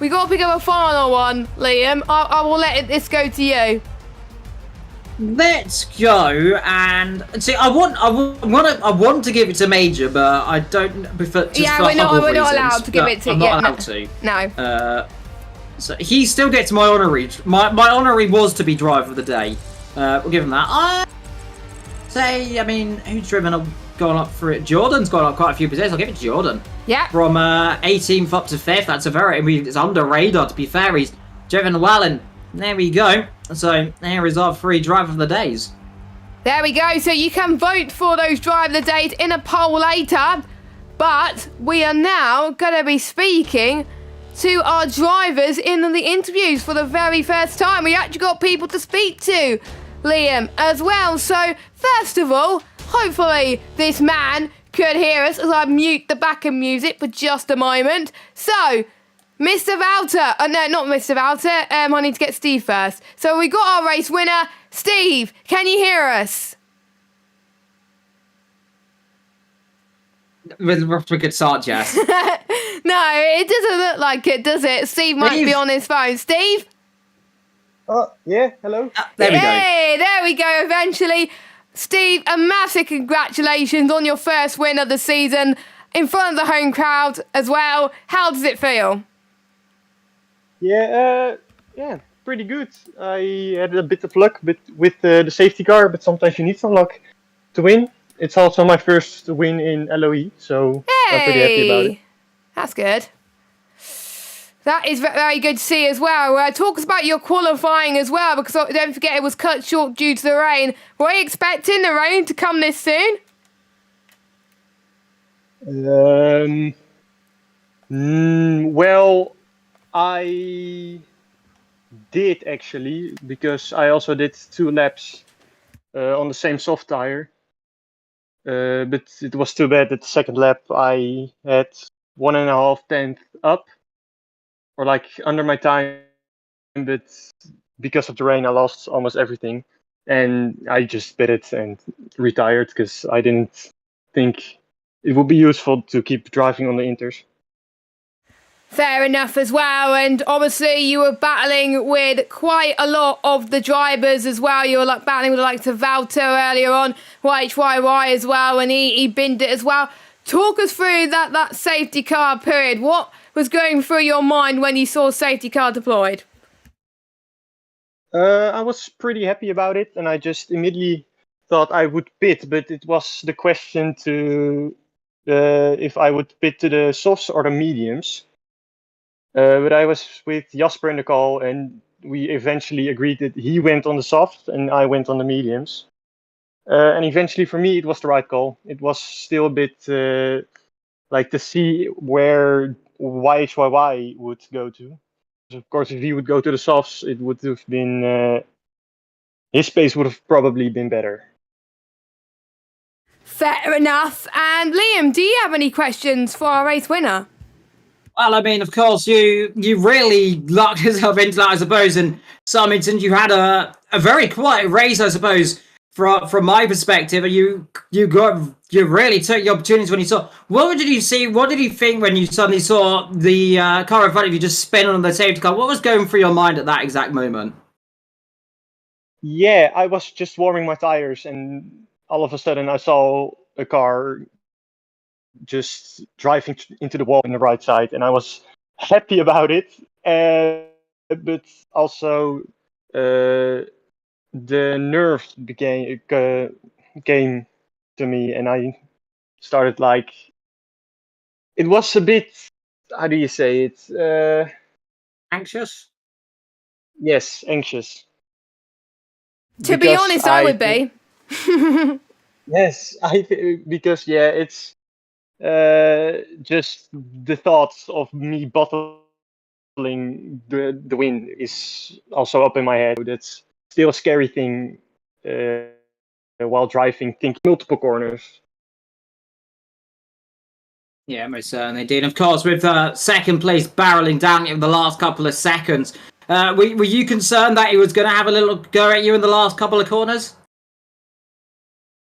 We got to pick up a final one, Liam. I will let this go to you. Let's go and see. I want to give it to Major, but I don't prefer. We're not allowed to give it to. I'm not allowed to. No. So he still gets my honorary. My honorary was to be driver of the day. We'll give him that. I say, I mean, who's gone up for it? Jordan's gone up quite a few positions. I'll give it to Jordan. Yeah. From 18th up to 5th. That's it's under radar, to be fair. He's driven well, and there we go. So there is our 3 driver of the days. There we go. So you can vote for those driver of the days in a poll later. But we are now going to be speaking to our drivers in the interviews for the very first time. We actually got people to speak to, Liam, as well. So first of all, hopefully this man could hear us as I mute the backing music for just a moment. So, Mr. Valtteri. No, not Mr. Valtteri. I need to get Steve first. So we got our race winner. Steve, can you hear us? With a good start, Jess. No, it doesn't look like it, does it? Steve might be on his phone. Steve? Oh, yeah, hello. There we go. Hey, there we go, eventually. Steve, a massive congratulations on your first win of the season in front of the home crowd as well. How does it feel? Yeah, pretty good. I had a bit of luck with the safety car, but sometimes you need some luck to win. It's also my first win in LOE, so I'm pretty happy about it. Hey, that's good. That is very good to see as well. Talk us about your qualifying as well, because don't forget it was cut short due to the rain. Were you expecting the rain to come this soon? Well, I did actually, because I also did 2 laps on the same soft tire. But it was too bad that the second lap I had 1.5 tenths up, or like under my time, but because of the rain, I lost almost everything, and I just bit it and retired because I didn't think it would be useful to keep driving on the inters. Fair enough as well, and obviously you were battling with quite a lot of the drivers as well. You were like battling with the likes of Valter earlier on, YHYY as well, and he binned it as well. Talk us through that safety car period. What was going through your mind when you saw safety car deployed? I was pretty happy about it, and I just immediately thought I would pit, but it was the question to if I would pit to the softs or the mediums. But I was with Jasper in the call, and we eventually agreed that he went on the soft and I went on the mediums. And eventually, for me, it was the right call. It was still a bit like to see where YHYY would go to. Of course, if he would go to the softs, it would have been his pace would have probably been better. Fair enough. And Liam, do you have any questions for our race winner? Well, I mean, of course, you really lucked yourself into that, I suppose. In some instances, you had a very quiet race, I suppose, from my perspective. And you really took your opportunities when you saw. What did you see? What did you think when you suddenly saw the car in front of you just spin on the safety car? What was going through your mind at that exact moment? Yeah, I was just warming my tires, and all of a sudden I saw a car just driving into the wall on the right side, and I was happy about it. But also, the nerves came to me, and I started like it was a bit. How do you say it? Anxious? Yes, anxious. To be Because honest, I would be. yes, because yeah, it's just the thoughts of me bottling the win is also up in my head. That's still a scary thing while driving, thinking multiple corners. Yeah, most certainly did. Of course, with second place barreling down in the last couple of seconds, were you concerned that he was going to have a little go at you in the last couple of corners?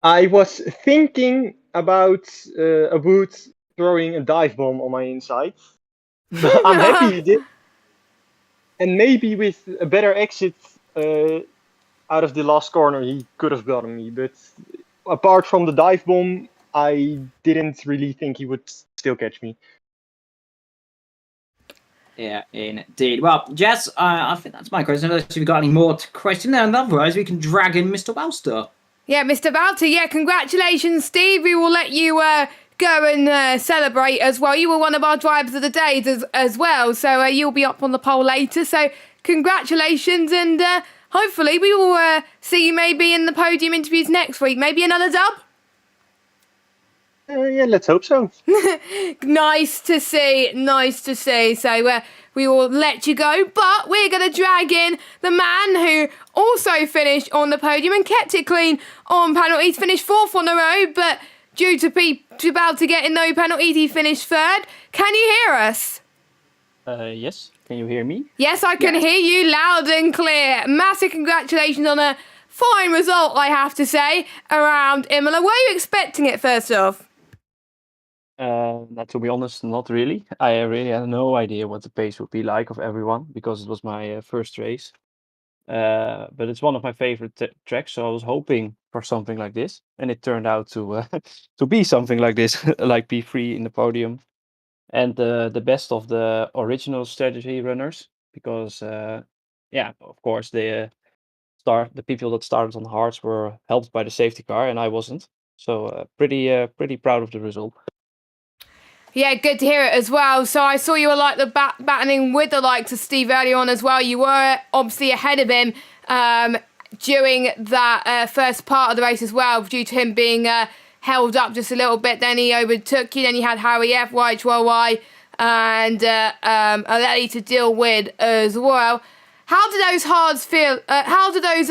I was thinking about a Wood throwing a dive bomb on my inside. But I'm happy he did. And maybe with a better exit out of the last corner, he could have gotten me. But apart from the dive bomb, I didn't really think he would still catch me. Yeah, indeed. Well, Jess, I think that's my question. Unless you've got any more to question there, and otherwise we can drag in Mr. Walster. Yeah, Mr. Valter, yeah, congratulations, Steve. We will let you go and celebrate as well. You were one of our drivers of the day as well, so you'll be up on the pole later. So congratulations, and hopefully we will see you maybe in the podium interviews next week. Maybe another dub? Yeah, let's hope so. Nice to see, nice to see. So we will let you go, but we're going to drag in the man who also finished on the podium and kept it clean on penalties. Finished fourth on the road, but due to about to get in no penalties, he finished third. Can you hear us? Yes. Can you hear me? Yes, I can hear you loud and clear. Massive congratulations on a fine result, I have to say, around Imola. Were you expecting it, first off? To be honest, not really. I really had no idea what the pace would be like of everyone because it was my first race. But it's one of my favorite tracks, so I was hoping for something like this, and it turned out to to be something like this, like P3 in the podium, and the best of the original strategy runners, because of course the people that started on hards were helped by the safety car, and I wasn't. So pretty proud of the result. Yeah, good to hear it as well. So I saw you were like the battling with the likes of Steve early on as well. You were obviously ahead of him during that first part of the race as well, due to him being held up just a little bit. Then he overtook you. Then you had Harry F, Y12Y, and Aleli to deal with as well. How did those hards feel? How did those?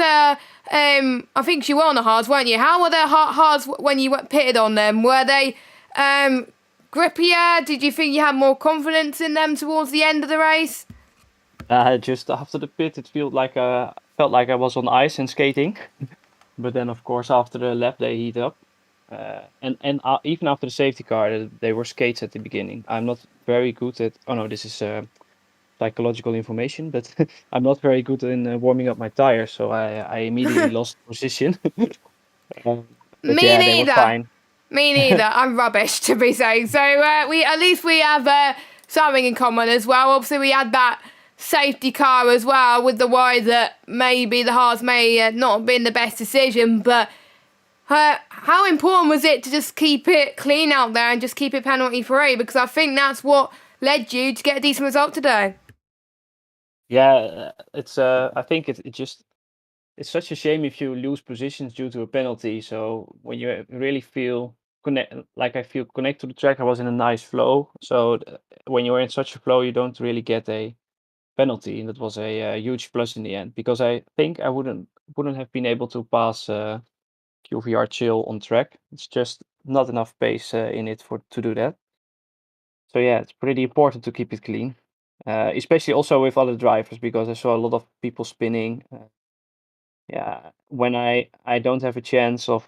I think you were on the hards, weren't you? How were the hards when you pitted on them? Were they grippier? Did you think you had more confidence in them towards the end of the race? Just after the pit, it felt like I was on ice and skating. But then, of course, after the lap, they heat up. And even after the safety car, they were skates at the beginning. I'm not very good at. Oh no, this is psychological information, but I'm not very good in warming up my tires, so I immediately lost position. But Me yeah, neither. they were fine. Me neither. I'm rubbish, to be saying. So we at least we have something in common as well. Obviously, we had that safety car as well, with the worry that maybe the hards may not have been the best decision. But how important was it to just keep it clean out there and just keep it penalty free? Because I think that's what led you to get a decent result today. Yeah, it's. I think it's such a shame if you lose positions due to a penalty. So when you really feel I feel connected to the track, I was in a nice flow. So when you're in such a flow, you don't really get a penalty, and that was a huge plus in the end, because I think I wouldn't have been able to pass QVR chill on track. It's just not enough pace in it to do that. So yeah, it's pretty important to keep it clean, especially also with other drivers, because I saw a lot of people spinning. When I don't have a chance of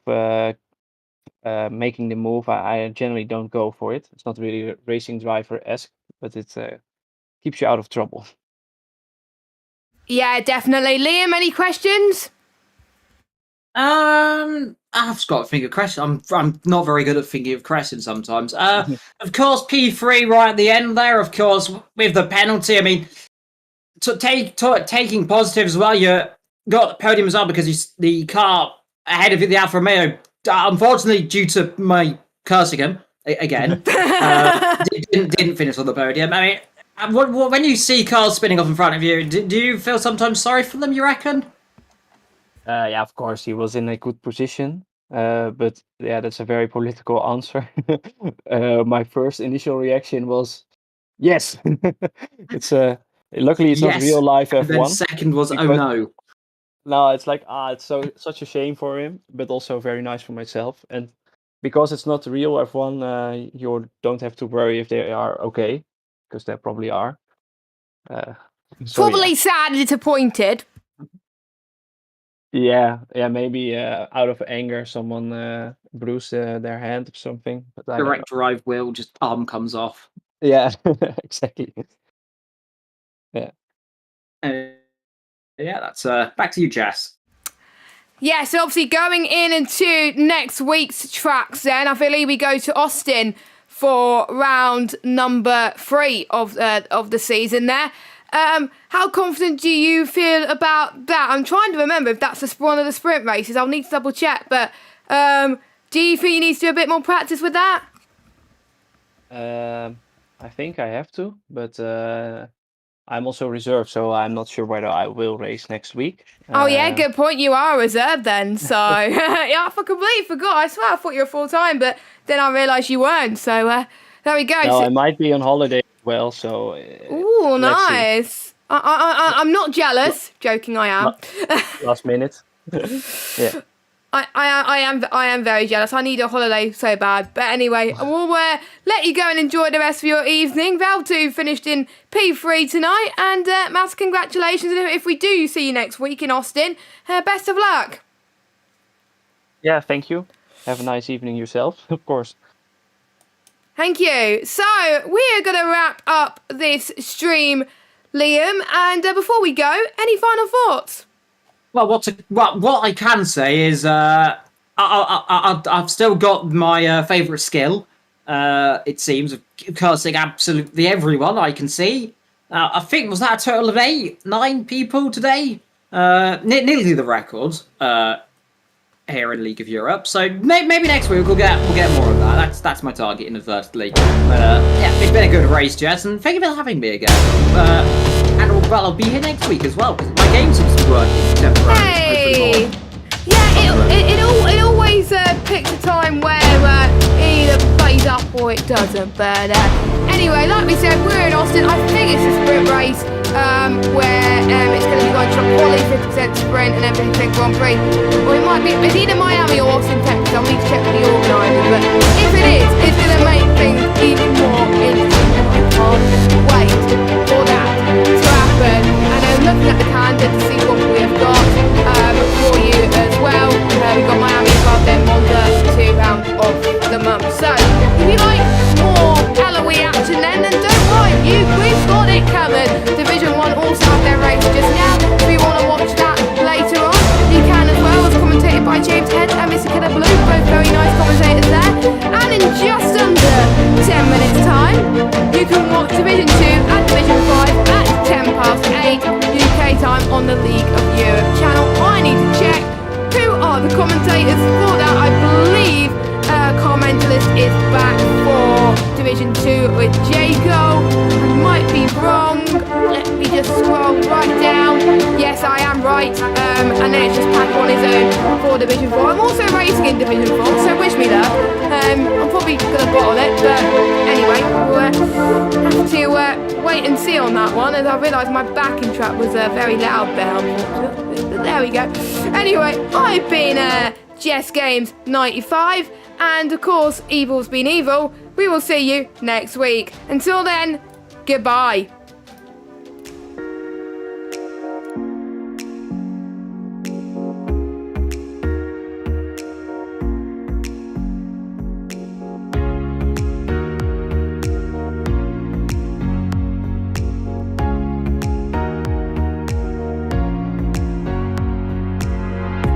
making the move, I generally don't go for it. It's not really racing driver-esque, but it keeps you out of trouble. Yeah, definitely. Liam, any questions? I've just got to think of questions. I'm not very good at thinking of questions sometimes. Of course, P3 right at the end there. Of course, with the penalty. I mean, taking positive as well. You got the podium as well because the car ahead of the Alfa Romeo. Unfortunately, due to my cursing him again, didn't finish on the podium. I mean, when you see cars spinning off in front of you, do you feel sometimes sorry for them? You reckon? Yeah, of course, he was in a good position. But yeah, that's a very political answer. My first initial reaction was yes. It's luckily it's not Yes. real life F1. And then second was oh no. No, it's like it's such a shame for him, but also very nice for myself. And because it's not real F1, you don't have to worry if they are okay, because they probably are. Probably sad and disappointed. Yeah, maybe out of anger, someone bruised their hand or something. But Direct drive wheel, just arm comes off. Yeah, exactly. Yeah. Yeah, that's back to you, Jess. Yeah, so obviously going into next week's tracks then, I believe we go to Austin for round number 3 of the season there. How confident do you feel about that? I'm trying to remember if that's one of the sprint races. I'll need to double check, but do you think you need to do a bit more practice with that? I think I have to, but I'm also reserved, so I'm not sure whether I will race next week. Oh yeah, good point. You are reserved then, so yeah, I completely forgot. I swear I thought you were full time, but then I realised you weren't. So there we go. No, I might be on holiday as well, so. Ooh, nice. I'm not jealous. Joking, I am. Last minute. Yeah. I am very jealous. I need a holiday so bad. But anyway, we'll let you go and enjoy the rest of your evening. Val2 finished in P3 tonight. And massive congratulations. And if we do see you next week in Austin, best of luck. Yeah, thank you. Have a nice evening yourself, of course. Thank you. So we're going to wrap up this stream, Liam. And before we go, any final thoughts? Well, what I can say is I've still got my favourite skill. It seems of cursing absolutely everyone I can see. I think, was that a total of 9 people today? Nearly the record here in League of Europe. So maybe next week we'll get more of that. That's my target inadvertently. But yeah, it's been a good race, Jess, and thank you for having me again. And I'll be here next week as well because my game seems to be working temporarily. Hey! Yeah, it always picks a time where it either plays up or it doesn't. But anyway, like we said, we're in Austin. I think it's a sprint race where it's going to be going to quali, 50% sprint, and then 50% Grand Prix. Or it might be, it's either Miami or Austin, Texas. I'll need to check with the organizer. But if it is, it's going to make things even more interesting. I can't wait for that to happen. And I'm looking at the calendar to see what we have got for you as well. We've got Miami above then Monza, 2 rounds of the month. So if you like more LOE action then don't worry, we've got it covered. Division 1 also have their race just now. If you want to watch that later on, you can as well. It's commentated by James Head and Mr. Killer Blue, both very nice commentators there. And in just under 10 minutes time, you can watch Division 2 and Division 5 at 10 past 8 UK time on the League of Europe channel. I need to check who are the commentators for that. I believe Commentalist is back for Division 2 with Jaco. I might be wrong. Let me just scroll right down. Yes, I am right. And then it's just Pack on his own for Division 4. I'm also racing in Division 4, so wish me luck. I'm probably going to bottle it, but anyway, we'll have to wait and see on that one, as I realised my backing track was very loud there, unfortunately. But there we go. Anyway, I've been Jess Games 95, and of course, evil's been evil. We will see you next week. Until then, goodbye.